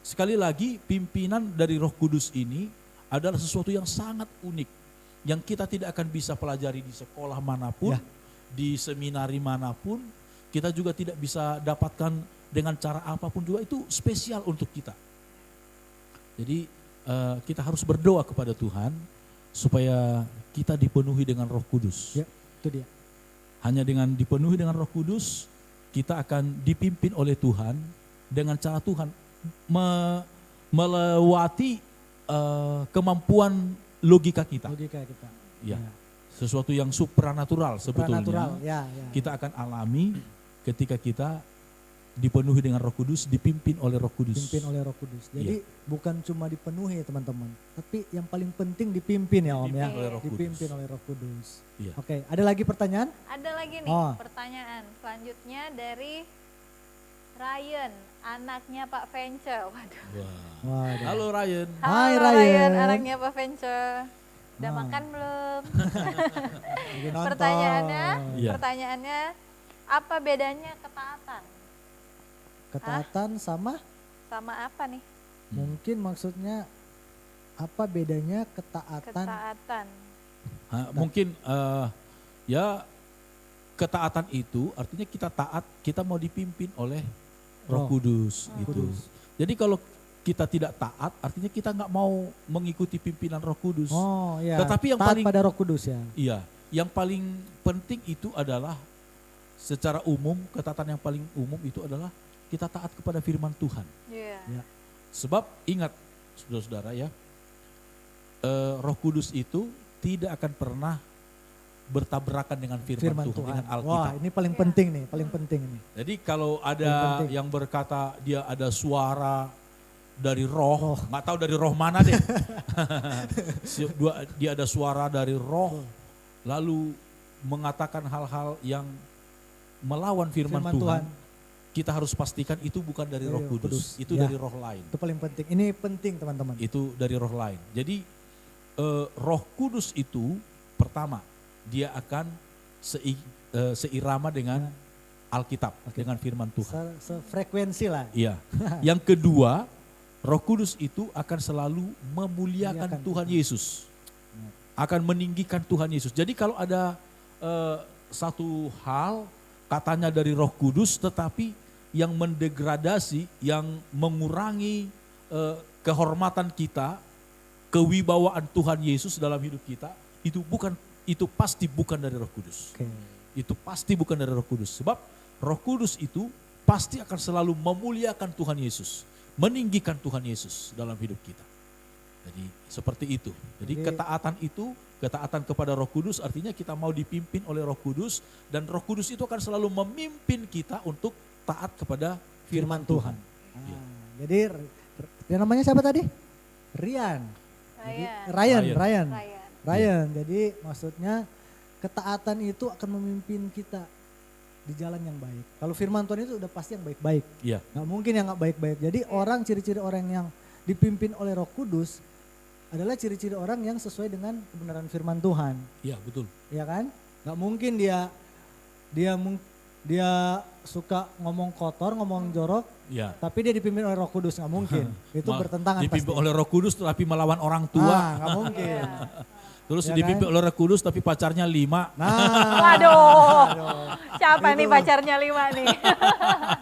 [SPEAKER 4] Sekali lagi, pimpinan dari Roh Kudus ini adalah sesuatu yang sangat unik, yang kita tidak akan bisa pelajari di sekolah manapun,
[SPEAKER 2] Ya.
[SPEAKER 4] di seminari manapun, kita juga tidak bisa dapatkan dengan cara apapun juga, itu spesial untuk kita. Jadi kita harus berdoa kepada Tuhan supaya kita dipenuhi dengan Roh Kudus.
[SPEAKER 2] Ya, itu dia.
[SPEAKER 4] Hanya dengan dipenuhi dengan Roh Kudus, kita akan dipimpin oleh Tuhan dengan cara Tuhan melewati kemampuan logika kita.
[SPEAKER 2] Logika kita.
[SPEAKER 4] Ya, sesuatu yang supranatural sebetulnya
[SPEAKER 2] Supranatural, ya.
[SPEAKER 4] kita akan alami ketika kita dipenuhi dengan Roh Kudus, dipimpin oleh Roh Kudus.
[SPEAKER 2] Dipimpin oleh Roh Kudus. Jadi bukan cuma dipenuhi teman-teman, tapi yang paling penting dipimpin ya Om ya.
[SPEAKER 4] Dipimpin oleh Roh Kudus.
[SPEAKER 2] Dipimpin oleh Roh Kudus.
[SPEAKER 4] Iya.
[SPEAKER 2] Oke, ada lagi pertanyaan?
[SPEAKER 1] Ada lagi nih
[SPEAKER 2] Oh.
[SPEAKER 1] pertanyaan selanjutnya dari Ryan, anaknya Pak Venture. Waduh.
[SPEAKER 4] Wah.
[SPEAKER 2] Waduh.
[SPEAKER 4] Halo Ryan.
[SPEAKER 2] Hai,
[SPEAKER 1] Halo
[SPEAKER 2] Ryan.
[SPEAKER 1] anaknya Pak Venture. Udah
[SPEAKER 2] Ah.
[SPEAKER 1] makan belum?
[SPEAKER 2] Lagi nonton.
[SPEAKER 4] Iya.
[SPEAKER 1] Pertanyaannya, apa bedanya ketaatan?
[SPEAKER 2] Ketaatan sama
[SPEAKER 1] Sama apa nih?
[SPEAKER 2] mungkin maksudnya apa bedanya ketaatan?
[SPEAKER 1] Ketaatan.
[SPEAKER 4] Mungkin ya ketaatan itu artinya kita taat, kita mau dipimpin oleh Roh
[SPEAKER 2] Roh
[SPEAKER 4] Kudus gitu.
[SPEAKER 2] Kudus.
[SPEAKER 4] Jadi kalau kita tidak taat artinya kita nggak mau mengikuti pimpinan Roh Kudus.
[SPEAKER 2] Oh ya.
[SPEAKER 4] Tetapi yang
[SPEAKER 2] taat
[SPEAKER 4] paling-
[SPEAKER 2] pada Roh Kudus ya.
[SPEAKER 4] Iya, yang paling penting itu adalah secara umum, ketaatan yang paling umum itu adalah kita taat kepada firman Tuhan.
[SPEAKER 1] Iya.
[SPEAKER 2] Ya.
[SPEAKER 4] Sebab ingat saudara-saudara ya, Roh Kudus itu tidak akan pernah bertabrakan dengan firman, Tuhan, dengan
[SPEAKER 2] Wah,
[SPEAKER 4] Alkitab.
[SPEAKER 2] ini paling
[SPEAKER 1] Iya.
[SPEAKER 2] penting nih, paling penting nih.
[SPEAKER 4] Jadi kalau
[SPEAKER 2] Paling
[SPEAKER 4] ada
[SPEAKER 2] penting.
[SPEAKER 4] yang berkata dia ada suara dari roh,
[SPEAKER 2] Roh.
[SPEAKER 4] nggak tahu dari roh mana deh. Dia ada suara dari roh, lalu mengatakan hal-hal yang melawan firman, Tuhan. Kita harus pastikan itu bukan dari
[SPEAKER 2] Dari
[SPEAKER 4] Roh
[SPEAKER 2] Roh
[SPEAKER 4] Kudus,
[SPEAKER 2] Kudus.
[SPEAKER 4] itu
[SPEAKER 2] Ya.
[SPEAKER 4] dari roh lain.
[SPEAKER 2] Itu paling penting. Ini penting teman-teman.
[SPEAKER 4] Itu dari roh lain. Jadi Roh Kudus itu pertama dia akan seirama dengan Alkitab, dengan firman Tuhan.
[SPEAKER 2] Sefrekuensi lah.
[SPEAKER 4] Iya. Yang kedua, Roh Kudus itu akan selalu memuliakan
[SPEAKER 2] Muliakan
[SPEAKER 4] Tuhan Yesus. Akan meninggikan Tuhan Yesus. Jadi kalau ada satu hal katanya dari Roh Kudus tetapi yang mendegradasi, yang mengurangi kehormatan kita, kewibawaan Tuhan Yesus dalam hidup kita, itu pasti bukan dari Roh Kudus.
[SPEAKER 2] Oke.
[SPEAKER 4] Itu pasti bukan dari Roh Kudus. Sebab Roh Kudus itu pasti akan selalu memuliakan Tuhan Yesus, meninggikan Tuhan Yesus dalam hidup kita. Jadi seperti itu. Jadi ketaatan kepada Roh Kudus artinya kita mau dipimpin oleh Roh Kudus dan Roh Kudus itu akan selalu memimpin kita untuk taat kepada firman Tuhan. Iya.
[SPEAKER 2] Jadi dia namanya siapa tadi? Rian. Jadi, Ryan.
[SPEAKER 1] Ryan.
[SPEAKER 2] Ryan. Jadi maksudnya ketaatan itu akan memimpin kita di jalan yang baik. Kalau firman Tuhan itu udah pasti yang baik-baik.
[SPEAKER 4] Iya.
[SPEAKER 2] Nggak mungkin yang nggak baik-baik. Jadi ciri-ciri orang yang dipimpin oleh Roh Kudus adalah ciri-ciri orang yang sesuai dengan kebenaran firman Tuhan.
[SPEAKER 4] Iya, betul.
[SPEAKER 2] Ya kan? Nggak mungkin dia suka ngomong kotor, ngomong jorok,
[SPEAKER 4] Iya.
[SPEAKER 2] tapi dia dipimpin oleh Roh Kudus. Nggak mungkin. Itu bertentangan
[SPEAKER 4] dipimpin
[SPEAKER 2] pasti.
[SPEAKER 4] oleh Roh Kudus tapi melawan orang tua.
[SPEAKER 2] Nggak mungkin.
[SPEAKER 4] Terus
[SPEAKER 2] Ya
[SPEAKER 4] dipimpin
[SPEAKER 2] kan?
[SPEAKER 4] oleh Roh Kudus tapi pacarnya 5.
[SPEAKER 2] Nah,
[SPEAKER 1] Waduh, siapa nih pacarnya 5 nih?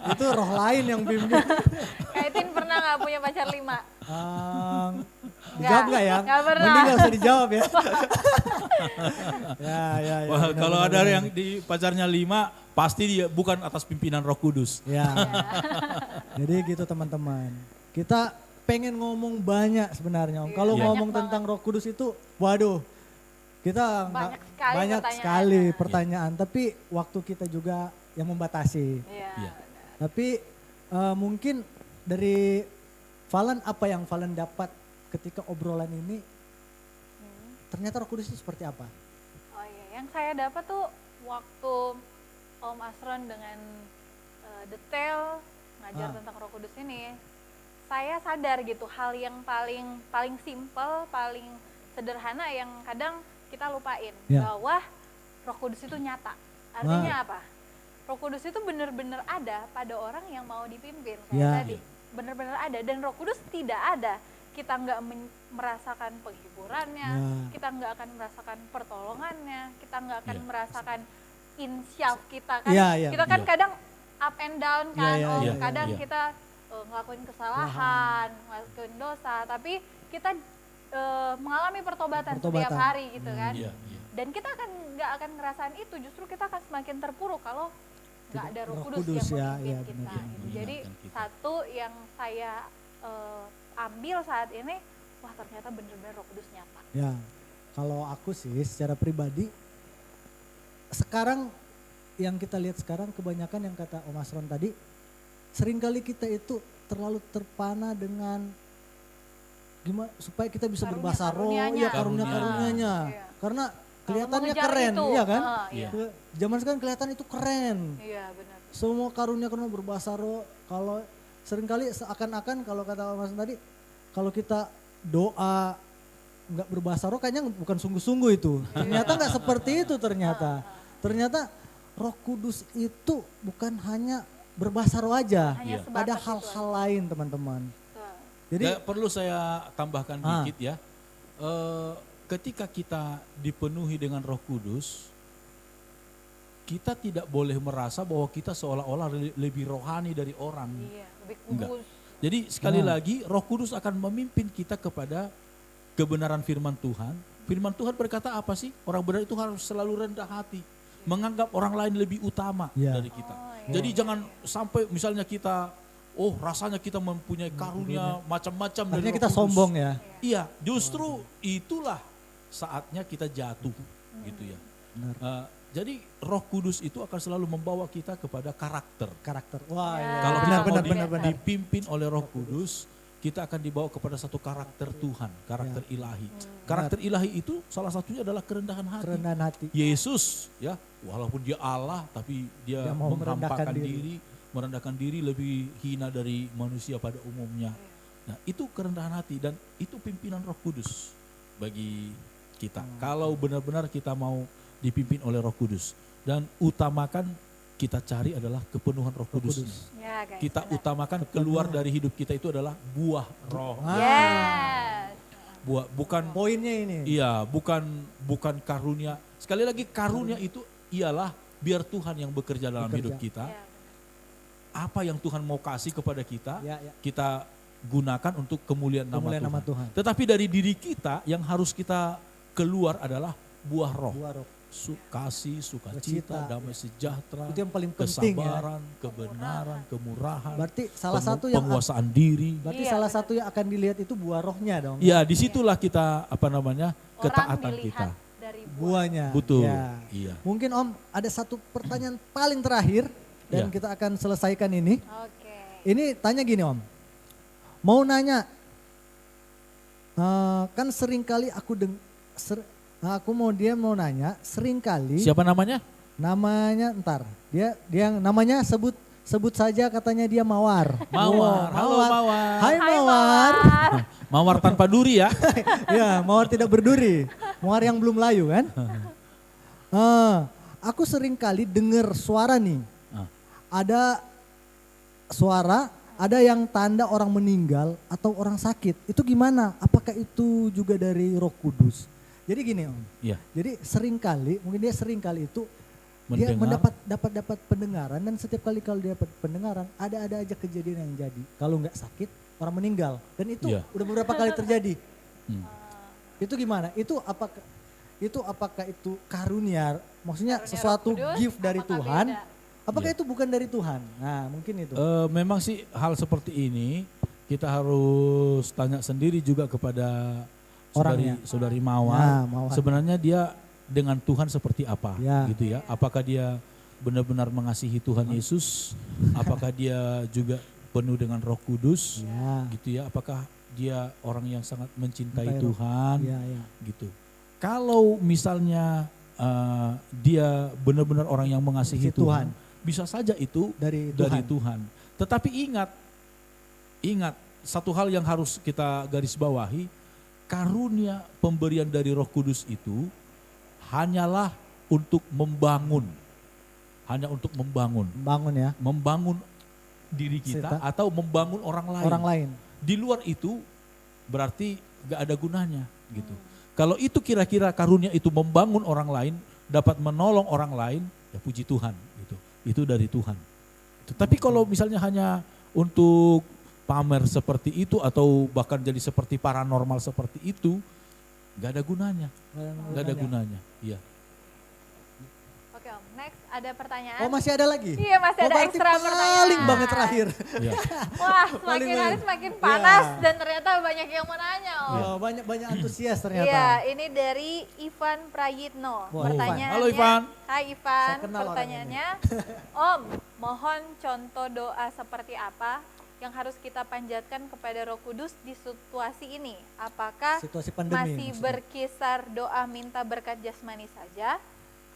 [SPEAKER 2] itu roh lain yang bimbing.
[SPEAKER 1] Kaitin pernah nggak punya pacar 5?
[SPEAKER 2] Dijawab nggak ya?
[SPEAKER 1] Nggak pernah.
[SPEAKER 2] Mending nggak usah dijawab ya. ya.
[SPEAKER 4] Wah,
[SPEAKER 2] benar,
[SPEAKER 4] kalau
[SPEAKER 2] benar,
[SPEAKER 4] ada
[SPEAKER 2] benar.
[SPEAKER 4] yang di pacarnya 5 pasti dia bukan atas pimpinan Roh Kudus.
[SPEAKER 2] Ya. Jadi gitu teman-teman. Kita pengen ngomong banyak sebenarnya Om. Kalau
[SPEAKER 1] Iya.
[SPEAKER 2] ngomong
[SPEAKER 1] Banyak
[SPEAKER 2] tentang Roh Kudus itu, waduh, kita
[SPEAKER 1] Banyak sekali
[SPEAKER 2] sekali
[SPEAKER 1] pertanyaannya.
[SPEAKER 2] pertanyaan. Tapi waktu kita juga yang membatasi.
[SPEAKER 1] Iya.
[SPEAKER 4] Iya.
[SPEAKER 2] Tapi mungkin dari Valen, apa yang Valen dapat ketika obrolan ini? Ternyata Roh Kudus itu seperti apa?
[SPEAKER 1] Oh iya, yang saya dapat tuh waktu Om Asron dengan detail ngajar tentang Roh Kudus ini, saya sadar gitu hal yang paling simple, paling sederhana yang kadang kita lupain,
[SPEAKER 2] Ya.
[SPEAKER 1] bahwa Roh Kudus itu nyata. Artinya apa? Roh Kudus itu benar-benar ada pada orang yang mau dipimpin kayak
[SPEAKER 2] Ya.
[SPEAKER 1] tadi. Benar-benar ada, dan Roh Kudus tidak ada kita nggak merasakan penghiburannya,
[SPEAKER 2] Ya.
[SPEAKER 1] kita nggak akan merasakan pertolongannya, kita nggak akan
[SPEAKER 4] Ya.
[SPEAKER 1] merasakan insyaf kita kan.
[SPEAKER 2] Ya, ya.
[SPEAKER 1] Kita kan
[SPEAKER 4] Ya.
[SPEAKER 1] kadang up and down kan,
[SPEAKER 2] Ya,
[SPEAKER 1] Om.
[SPEAKER 4] ya,
[SPEAKER 1] Kadang
[SPEAKER 4] ya.
[SPEAKER 1] kita ngelakuin kesalahan, ngelakuin dosa, tapi kita mengalami pertobatan setiap
[SPEAKER 2] Pertobatan.
[SPEAKER 1] hari gitu kan.
[SPEAKER 4] Iya, iya.
[SPEAKER 1] Dan kita nggak akan ngerasain itu, justru kita akan semakin terpuruk kalau nggak ada Roh
[SPEAKER 2] Roh
[SPEAKER 1] Kudus
[SPEAKER 2] Kudus,
[SPEAKER 1] yang
[SPEAKER 2] ya,
[SPEAKER 1] memimpin
[SPEAKER 2] ya,
[SPEAKER 1] kita.
[SPEAKER 2] benar.
[SPEAKER 1] Gitu.
[SPEAKER 4] Yang
[SPEAKER 1] Jadi
[SPEAKER 4] mengingatkan kita.
[SPEAKER 1] satu yang saya ambil saat ini, wah ternyata benar-benar Roh Kudus nyata.
[SPEAKER 2] Ya, kalau aku sih secara pribadi, sekarang yang kita lihat sekarang kebanyakan yang kata Om Asron tadi, seringkali kita itu terlalu terpana dengan gimana supaya kita bisa berbahasa roh,
[SPEAKER 1] Karunia-karunyanya.
[SPEAKER 2] ya karunia-karunyanya.
[SPEAKER 1] Iya.
[SPEAKER 2] Karena kelihatannya
[SPEAKER 1] mengejar
[SPEAKER 2] keren,
[SPEAKER 1] itu,
[SPEAKER 2] iya kan?
[SPEAKER 1] iya.
[SPEAKER 2] Zaman sekarang kelihatan itu keren.
[SPEAKER 1] Iya benar.
[SPEAKER 2] semua karunia berbahasa roh. Kalau seringkali seakan-akan kalau kata Mas tadi, kalau kita doa nggak berbahasa roh kayaknya bukan sungguh-sungguh itu. Ternyata nggak seperti itu ternyata. Ternyata Roh Kudus itu bukan hanya berbahasa roh aja.
[SPEAKER 1] Hanya
[SPEAKER 4] Iya.
[SPEAKER 1] sebatas
[SPEAKER 2] Ada
[SPEAKER 1] itu
[SPEAKER 2] hal-hal
[SPEAKER 1] aja.
[SPEAKER 2] lain teman-teman.
[SPEAKER 1] Betul.
[SPEAKER 2] Jadi
[SPEAKER 4] Ya, perlu saya tambahkan dikit ya. Ketika kita dipenuhi dengan Roh Kudus, kita tidak boleh merasa bahwa kita seolah-olah lebih rohani dari orang.
[SPEAKER 1] Iya, lebih
[SPEAKER 4] Enggak.
[SPEAKER 1] kudus.
[SPEAKER 4] Jadi sekali
[SPEAKER 2] Nah.
[SPEAKER 4] lagi Roh Kudus akan memimpin kita kepada kebenaran firman Tuhan. Firman Tuhan berkata apa sih? Orang benar itu harus selalu rendah hati, menganggap orang lain lebih utama
[SPEAKER 2] Ya.
[SPEAKER 4] dari kita.
[SPEAKER 1] Oh,
[SPEAKER 4] Jadi jangan sampai misalnya kita, oh rasanya kita mempunyai karunia macam-macam dari
[SPEAKER 2] artinya
[SPEAKER 4] Roh
[SPEAKER 2] kita
[SPEAKER 4] Kudus.
[SPEAKER 2] sombong ya.
[SPEAKER 4] Iya, justru itulah saatnya kita jatuh, gitu ya.
[SPEAKER 2] Benar.
[SPEAKER 4] Jadi Roh Kudus itu akan selalu membawa kita kepada karakter.
[SPEAKER 2] Karakter. Wah,
[SPEAKER 1] Ya.
[SPEAKER 2] iya.
[SPEAKER 4] Kalau
[SPEAKER 2] benar,
[SPEAKER 4] kita
[SPEAKER 2] benar,
[SPEAKER 4] mau
[SPEAKER 2] benar, benar.
[SPEAKER 4] dipimpin oleh Roh Kudus, kita akan dibawa kepada satu karakter Tuhan, karakter ilahi. Karakter ilahi itu salah satunya adalah kerendahan hati.
[SPEAKER 2] Kerendahan hati.
[SPEAKER 4] Yesus ya, walaupun dia Allah tapi dia
[SPEAKER 2] Dia mau
[SPEAKER 4] menghampakan
[SPEAKER 2] merendahkan
[SPEAKER 4] diri, merendahkan diri lebih hina dari manusia pada umumnya. Nah, itu kerendahan hati dan itu pimpinan Roh Kudus bagi kita. Kalau benar-benar kita mau dipimpin oleh Roh Kudus dan utamakan kita cari adalah kepenuhan Roh Kudus.
[SPEAKER 1] Ya, guys.
[SPEAKER 4] Kita
[SPEAKER 1] benar.
[SPEAKER 4] utamakan keluar dari hidup kita itu adalah buah roh.
[SPEAKER 1] Yes.
[SPEAKER 4] Bukan
[SPEAKER 2] Poinnya ini.
[SPEAKER 4] iya, bukan karunia. Sekali lagi karunia itu ialah biar Tuhan yang bekerja dalam
[SPEAKER 2] Bekerja.
[SPEAKER 4] hidup kita.
[SPEAKER 1] Ya,
[SPEAKER 4] Apa yang Tuhan mau kasih kepada kita,
[SPEAKER 2] Ya, ya.
[SPEAKER 4] kita gunakan untuk kemuliaan nama
[SPEAKER 2] Kemuliaan
[SPEAKER 4] Tuhan.
[SPEAKER 2] nama Tuhan.
[SPEAKER 4] Tetapi dari diri kita yang harus kita keluar adalah buah roh.
[SPEAKER 2] Buah roh.
[SPEAKER 4] Kasih, sukacita,
[SPEAKER 2] Sukacita,
[SPEAKER 4] damai sejahtera,
[SPEAKER 2] Itu yang paling penting ya.
[SPEAKER 4] kesabaran, kebenaran, kemurahan,
[SPEAKER 2] Berarti salah satu yang
[SPEAKER 4] penguasaan diri.
[SPEAKER 2] berarti
[SPEAKER 1] Iya,
[SPEAKER 2] salah
[SPEAKER 1] benar.
[SPEAKER 2] satu yang akan dilihat itu buah rohnya dong.
[SPEAKER 4] Ya, disitulah kita
[SPEAKER 1] Orang
[SPEAKER 4] ketaatan
[SPEAKER 1] dilihat
[SPEAKER 4] kita.
[SPEAKER 1] dari buah.
[SPEAKER 2] Buahnya.
[SPEAKER 4] Betul.
[SPEAKER 2] Ya.
[SPEAKER 4] Iya.
[SPEAKER 2] Mungkin Om ada satu pertanyaan paling terakhir dan
[SPEAKER 4] Ya.
[SPEAKER 2] kita akan selesaikan ini.
[SPEAKER 1] Oke.
[SPEAKER 2] Ini tanya gini Om, mau nanya, kan seringkali aku mau nanya, seringkali
[SPEAKER 4] Siapa namanya?
[SPEAKER 2] namanya dia namanya sebut saja katanya dia Mawar.
[SPEAKER 4] Mawar. Halo Mawar.
[SPEAKER 2] Hai
[SPEAKER 1] Hai
[SPEAKER 2] Mawar.
[SPEAKER 4] Mawar tanpa duri ya.
[SPEAKER 2] Ya Mawar tidak berduri, Mawar yang belum layu kan. Aku seringkali dengar suara nih,
[SPEAKER 4] Ah.
[SPEAKER 2] ada suara, ada yang tanda orang meninggal atau orang sakit. Itu gimana? Apakah itu juga dari Roh Kudus? Jadi gini Om.
[SPEAKER 4] Iya.
[SPEAKER 2] Jadi mungkin dia seringkali itu dia
[SPEAKER 4] Mendengar.
[SPEAKER 2] dapat pendengaran dan setiap kali kalau dia dapat pendengaran ada aja kejadian yang jadi. Kalau nggak sakit orang meninggal dan itu
[SPEAKER 4] Iya.
[SPEAKER 2] udah beberapa kali terjadi.
[SPEAKER 4] Hmm.
[SPEAKER 2] Itu gimana? Itu apakah itu karunia? Maksudnya
[SPEAKER 1] Karunia
[SPEAKER 2] sesuatu
[SPEAKER 1] Roh Kudus,
[SPEAKER 2] gift dari
[SPEAKER 1] apakah
[SPEAKER 2] Tuhan?
[SPEAKER 1] beda?
[SPEAKER 2] Apakah
[SPEAKER 4] Iya.
[SPEAKER 2] itu bukan dari Tuhan? Nah mungkin itu.
[SPEAKER 4] Memang sih hal seperti ini kita harus tanya sendiri juga kepada
[SPEAKER 2] Orangnya.
[SPEAKER 4] saudari Mawar.
[SPEAKER 2] Nah, Mawar.
[SPEAKER 4] Sebenarnya dia dengan Tuhan seperti apa,
[SPEAKER 2] Ya.
[SPEAKER 4] gitu ya? Apakah dia benar-benar mengasihi Tuhan Yesus? Apakah dia juga penuh dengan Roh Kudus?
[SPEAKER 2] Ya.
[SPEAKER 4] Gitu ya? Apakah dia orang yang sangat mencintai
[SPEAKER 2] Mencintai Roh.
[SPEAKER 4] Tuhan?
[SPEAKER 2] Ya, ya.
[SPEAKER 4] Gitu. Kalau misalnya dia benar-benar orang yang mengasihi
[SPEAKER 2] Si Tuhan.
[SPEAKER 4] Tuhan, bisa saja itu
[SPEAKER 2] Dari
[SPEAKER 4] dari
[SPEAKER 2] Tuhan.
[SPEAKER 4] Tuhan. Tetapi ingat satu hal yang harus kita garis bawahi, karunia pemberian dari Roh Kudus itu hanyalah untuk membangun. Hanya untuk membangun.
[SPEAKER 2] Bangun ya.
[SPEAKER 4] Membangun diri kita atau membangun orang lain.
[SPEAKER 2] Orang lain.
[SPEAKER 4] Di luar itu berarti gak ada gunanya gitu. Kalau itu kira-kira karunia itu membangun orang lain, dapat menolong orang lain, ya puji Tuhan gitu. Itu dari Tuhan. Tapi kalau misalnya hanya untuk pamer seperti itu atau bahkan jadi seperti paranormal seperti itu, gak ada gunanya. Gak ada gunanya. Iya.
[SPEAKER 1] Oke Om, next ada pertanyaan.
[SPEAKER 2] Oh masih ada lagi?
[SPEAKER 1] Iya, masih ada
[SPEAKER 2] berarti
[SPEAKER 1] ekstra pertanyaan.
[SPEAKER 2] paling banget terakhir.
[SPEAKER 4] Iya.
[SPEAKER 1] Wah, semakin hari
[SPEAKER 2] Paling-
[SPEAKER 1] semakin panas
[SPEAKER 2] Iya.
[SPEAKER 1] dan ternyata banyak yang mau nanya Om.
[SPEAKER 2] Oh, banyak antusias ternyata.
[SPEAKER 1] Iya, ini dari Ivan Prayitno.
[SPEAKER 2] Wah,
[SPEAKER 1] Pertanyaannya,
[SPEAKER 4] Halo, Ivan.
[SPEAKER 1] Hai Ivan,
[SPEAKER 2] Saya kenal
[SPEAKER 1] pertanyaannya, Om, mohon contoh doa seperti apa yang harus kita panjatkan kepada Roh Kudus di situasi ini? Apakah
[SPEAKER 2] Situasi pandemi.
[SPEAKER 1] masih
[SPEAKER 2] maksudnya.
[SPEAKER 1] berkisar doa minta berkat jasmani saja?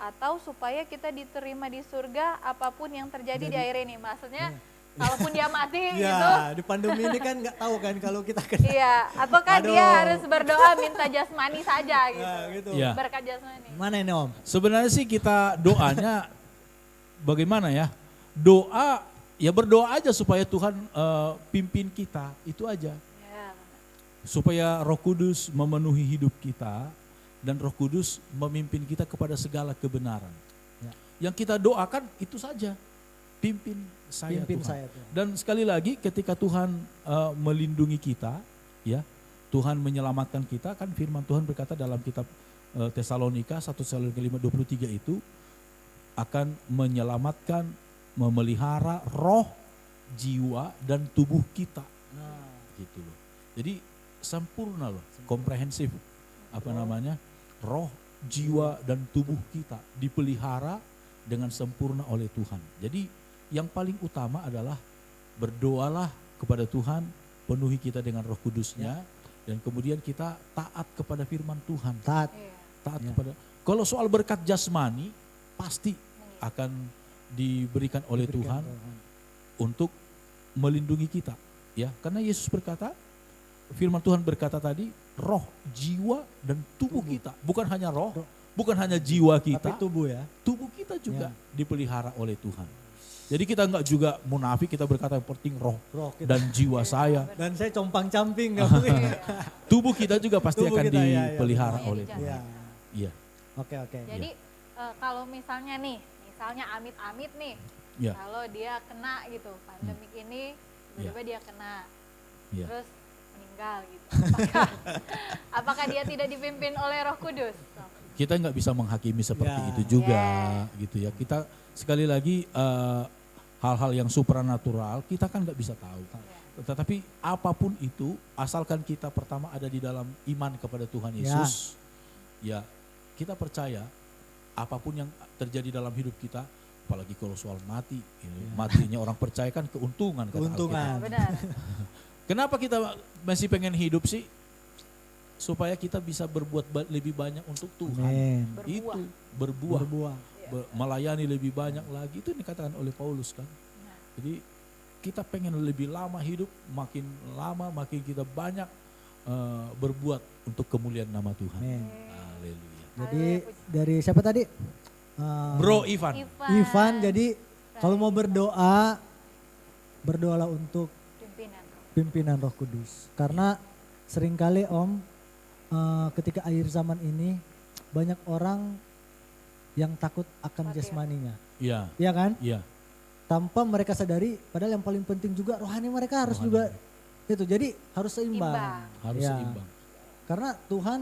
[SPEAKER 1] atau supaya kita diterima di surga apapun yang terjadi di air ini. Maksudnya kalaupun dia mati gitu.
[SPEAKER 2] Ya, di pandemi ini kan nggak tahu kan kalau kita kena.
[SPEAKER 1] Iya, apakah dia
[SPEAKER 2] Aduh.
[SPEAKER 1] harus berdoa minta jasmani saja gitu.
[SPEAKER 2] Ya, gitu.
[SPEAKER 4] Ya.
[SPEAKER 1] Berkat jasmani.
[SPEAKER 2] Mana ini Om?
[SPEAKER 4] Sebenarnya sih kita doanya bagaimana ya? Doa, ya berdoa aja supaya Tuhan pimpin kita, itu aja.
[SPEAKER 1] Ya.
[SPEAKER 4] Supaya Roh Kudus memenuhi hidup kita dan Roh Kudus memimpin kita kepada segala kebenaran.
[SPEAKER 2] Ya.
[SPEAKER 4] Yang kita doakan itu saja, pimpin saya
[SPEAKER 2] Pimpin
[SPEAKER 4] Tuhan.
[SPEAKER 2] saya Tuhan.
[SPEAKER 4] Dan sekali lagi ketika Tuhan melindungi kita, ya Tuhan menyelamatkan kita, kan firman Tuhan berkata dalam kitab Tesalonika 1 Tesalonika 5:23 itu akan menyelamatkan, memelihara roh, jiwa dan tubuh kita.
[SPEAKER 2] Nah,
[SPEAKER 4] Gitu loh. Jadi sempurna loh, komprehensif roh, jiwa dan tubuh kita dipelihara dengan sempurna oleh Tuhan. Jadi yang paling utama adalah berdoalah kepada Tuhan, penuhi kita dengan Roh Kudus-Nya, dan kemudian kita taat kepada firman Tuhan.
[SPEAKER 2] taat.
[SPEAKER 1] Iya.
[SPEAKER 4] Taat
[SPEAKER 2] Ya.
[SPEAKER 4] kepada. Kalau soal berkat jasmani pasti akan diberikan oleh
[SPEAKER 2] Diberikan
[SPEAKER 4] Tuhan untuk melindungi kita, ya. Karena Yesus berkata, firman Tuhan berkata tadi, roh, jiwa dan tubuh kita, bukan hanya roh, bukan hanya jiwa kita,
[SPEAKER 2] Tapi tubuh ya.
[SPEAKER 4] tubuh kita juga dipelihara oleh Tuhan. Jadi kita enggak juga munafik, kita berkata yang penting roh
[SPEAKER 2] Roh kita.
[SPEAKER 4] dan jiwa saya.
[SPEAKER 2] Dan saya compang-camping nggak mungkin.
[SPEAKER 4] Tubuh kita juga pasti
[SPEAKER 2] Tubuh
[SPEAKER 4] akan
[SPEAKER 2] kita, ya,
[SPEAKER 4] dipelihara
[SPEAKER 1] ya.
[SPEAKER 4] oleh
[SPEAKER 1] Iya.
[SPEAKER 4] Tuhan.
[SPEAKER 2] Ya.
[SPEAKER 4] Iya.
[SPEAKER 2] Oke oke.
[SPEAKER 1] Jadi kalau misalnya nih, misalnya amit-amit nih,
[SPEAKER 4] Iya.
[SPEAKER 1] kalau dia kena gitu, pandemik ini, tiba-tiba dia kena,
[SPEAKER 4] Iya.
[SPEAKER 1] terus meninggal gitu. Apakah dia tidak dipimpin oleh Roh Kudus?
[SPEAKER 4] Kita nggak bisa menghakimi seperti
[SPEAKER 2] Ya.
[SPEAKER 4] itu juga,
[SPEAKER 1] Ya.
[SPEAKER 4] gitu ya. Kita sekali lagi hal-hal yang supranatural kita kan nggak bisa tahu. Tetapi apapun itu, asalkan kita pertama ada di dalam iman kepada Tuhan Yesus, ya kita percaya apapun yang terjadi dalam hidup kita, apalagi kalau soal mati, matinya orang percaya kan keuntungan. kata
[SPEAKER 2] Keuntungan.
[SPEAKER 4] Alkitab.
[SPEAKER 1] Benar.
[SPEAKER 4] Kenapa kita masih pengen hidup sih? Supaya kita bisa berbuat lebih banyak untuk Tuhan.
[SPEAKER 2] Amin.
[SPEAKER 1] Berbuah.
[SPEAKER 4] Itu berbuah.
[SPEAKER 2] Berbuah.
[SPEAKER 4] Melayani lebih banyak lagi, itu yang dikatakan oleh Paulus kan. Jadi kita pengen lebih lama hidup, makin lama makin kita banyak berbuat untuk kemuliaan nama Tuhan.
[SPEAKER 2] Amin.
[SPEAKER 4] Haleluya.
[SPEAKER 2] Jadi dari siapa tadi?
[SPEAKER 4] Bro Ivan.
[SPEAKER 2] Ivan. Jadi kalau mau berdoa, berdoalah untuk
[SPEAKER 1] Pimpinan.
[SPEAKER 2] pimpinan Roh Kudus. Karena seringkali Om, ketika akhir zaman ini banyak orang yang takut akan
[SPEAKER 1] Khawatir.
[SPEAKER 2] jasmaninya.
[SPEAKER 4] Iya,
[SPEAKER 2] Iya kan?
[SPEAKER 4] iya.
[SPEAKER 2] Tanpa mereka sadari, padahal yang paling penting juga rohani mereka harus
[SPEAKER 4] Rohani.
[SPEAKER 2] juga itu. Jadi harus seimbang.
[SPEAKER 1] Imbang.
[SPEAKER 4] Harus
[SPEAKER 2] Ya.
[SPEAKER 4] seimbang.
[SPEAKER 2] Karena Tuhan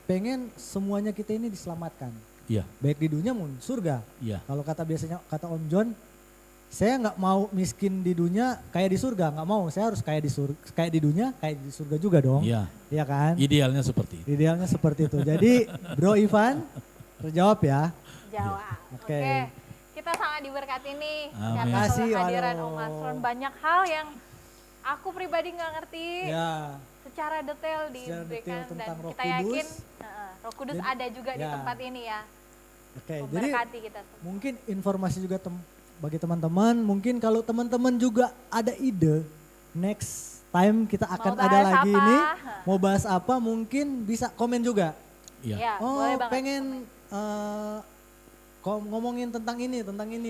[SPEAKER 2] pengen semuanya kita ini diselamatkan.
[SPEAKER 4] Iya,
[SPEAKER 2] Baik di dunia maupun surga.
[SPEAKER 4] iya.
[SPEAKER 2] Kalau kata Om John, saya nggak mau miskin di dunia kayak di surga, nggak mau. Saya harus kayak di dunia, kayak di surga juga dong.
[SPEAKER 4] Iya.
[SPEAKER 2] Iya kan?
[SPEAKER 4] Idealnya seperti itu.
[SPEAKER 2] Idealnya seperti itu. Jadi Bro Ivan, terjawab ya.
[SPEAKER 1] Jawab.
[SPEAKER 2] Oke.
[SPEAKER 1] Oke. Kita sangat diberkati nih
[SPEAKER 4] Amin.
[SPEAKER 1] karena
[SPEAKER 2] Makasih,
[SPEAKER 1] kehadiran
[SPEAKER 2] waduh.
[SPEAKER 1] Om Asron. Banyak hal yang aku pribadi nggak ngerti
[SPEAKER 2] Ya.
[SPEAKER 1] secara detail
[SPEAKER 2] Secara
[SPEAKER 1] diberikan
[SPEAKER 2] detail
[SPEAKER 1] dan
[SPEAKER 2] tentang Roh
[SPEAKER 1] kita yakin
[SPEAKER 2] Kudus.
[SPEAKER 1] Roh Kudus
[SPEAKER 2] Jadi,
[SPEAKER 1] ada juga di
[SPEAKER 2] ya.
[SPEAKER 1] tempat ini ya.
[SPEAKER 2] Oke. Jadi
[SPEAKER 1] Memberkati kita semua.
[SPEAKER 2] mungkin informasi juga bagi teman-teman. Mungkin kalau teman-teman juga ada ide, next time kita akan ada
[SPEAKER 1] bahas
[SPEAKER 2] lagi
[SPEAKER 1] apa?
[SPEAKER 2] ini. Mau bahas apa? Mungkin bisa komen juga.
[SPEAKER 4] Iya.
[SPEAKER 1] Ya,
[SPEAKER 2] Oh,
[SPEAKER 1] boleh banget.
[SPEAKER 2] pengen ngomongin tentang ini.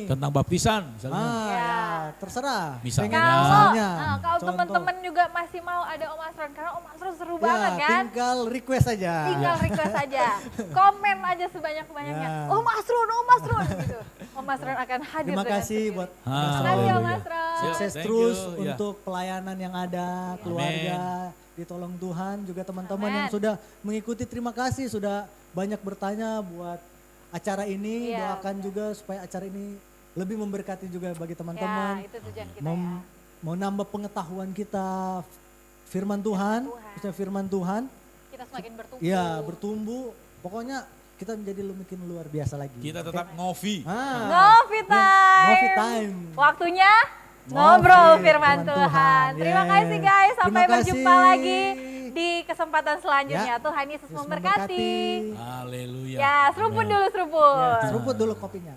[SPEAKER 4] Tentang baptisan misalnya.
[SPEAKER 2] Ya,
[SPEAKER 1] Ya.
[SPEAKER 2] terserah.
[SPEAKER 4] Misalnya.
[SPEAKER 2] Pengen
[SPEAKER 1] Kalau
[SPEAKER 2] misalnya,
[SPEAKER 1] kalau
[SPEAKER 2] contoh.
[SPEAKER 1] teman-teman juga masih mau ada Om Asron karena Om Asron seru
[SPEAKER 2] Ya,
[SPEAKER 1] banget kan.
[SPEAKER 2] tinggal request aja.
[SPEAKER 1] Tinggal request aja. Komen aja sebanyak-banyaknya.
[SPEAKER 2] Ya.
[SPEAKER 1] Om Asron gitu. Om Asron akan hadir.
[SPEAKER 2] Terima
[SPEAKER 1] dengan
[SPEAKER 2] kasih
[SPEAKER 1] sendiri.
[SPEAKER 2] buat
[SPEAKER 4] Ah,
[SPEAKER 1] Terima kasih Om
[SPEAKER 4] haleluya.
[SPEAKER 1] Asron.
[SPEAKER 2] sukses
[SPEAKER 4] Thank
[SPEAKER 2] terus
[SPEAKER 4] you, ya.
[SPEAKER 2] untuk pelayanan yang ada, keluarga ditolong Tuhan, juga teman-teman yang
[SPEAKER 1] Amen.
[SPEAKER 2] sudah mengikuti, terima kasih sudah banyak bertanya buat acara ini.
[SPEAKER 1] Iya,
[SPEAKER 2] Doakan
[SPEAKER 1] benar.
[SPEAKER 2] juga supaya acara ini lebih memberkati juga bagi
[SPEAKER 1] Ya,
[SPEAKER 2] teman-teman.
[SPEAKER 1] itu tujuan kita
[SPEAKER 2] Mem-
[SPEAKER 1] ya.
[SPEAKER 2] Mau nambah pengetahuan kita firman Tuhan,
[SPEAKER 1] Tuhan.
[SPEAKER 2] khususnya firman Tuhan.
[SPEAKER 1] Kita semakin bertumbuh.
[SPEAKER 2] Iya, bertumbuh. Pokoknya kita menjadi makin luar biasa lagi.
[SPEAKER 4] Kita
[SPEAKER 2] Oke?
[SPEAKER 4] tetap ngopi.
[SPEAKER 1] Ngopi time.
[SPEAKER 2] Ngopi time.
[SPEAKER 1] Waktunya
[SPEAKER 2] Ngopi,
[SPEAKER 1] ngobrol firman
[SPEAKER 2] firman
[SPEAKER 1] Tuhan. Terima
[SPEAKER 2] Yes.
[SPEAKER 1] kasih guys, sampai
[SPEAKER 2] Terima
[SPEAKER 1] berjumpa
[SPEAKER 2] kasih.
[SPEAKER 1] lagi di kesempatan selanjutnya.
[SPEAKER 2] Ya.
[SPEAKER 1] Tuhan Yesus
[SPEAKER 2] Yesus
[SPEAKER 1] memberkati.
[SPEAKER 2] memberkati.
[SPEAKER 4] Haleluya.
[SPEAKER 1] Ya, seruput
[SPEAKER 4] Amen.
[SPEAKER 1] dulu, seruput.
[SPEAKER 2] Ya, seruput dulu kopinya.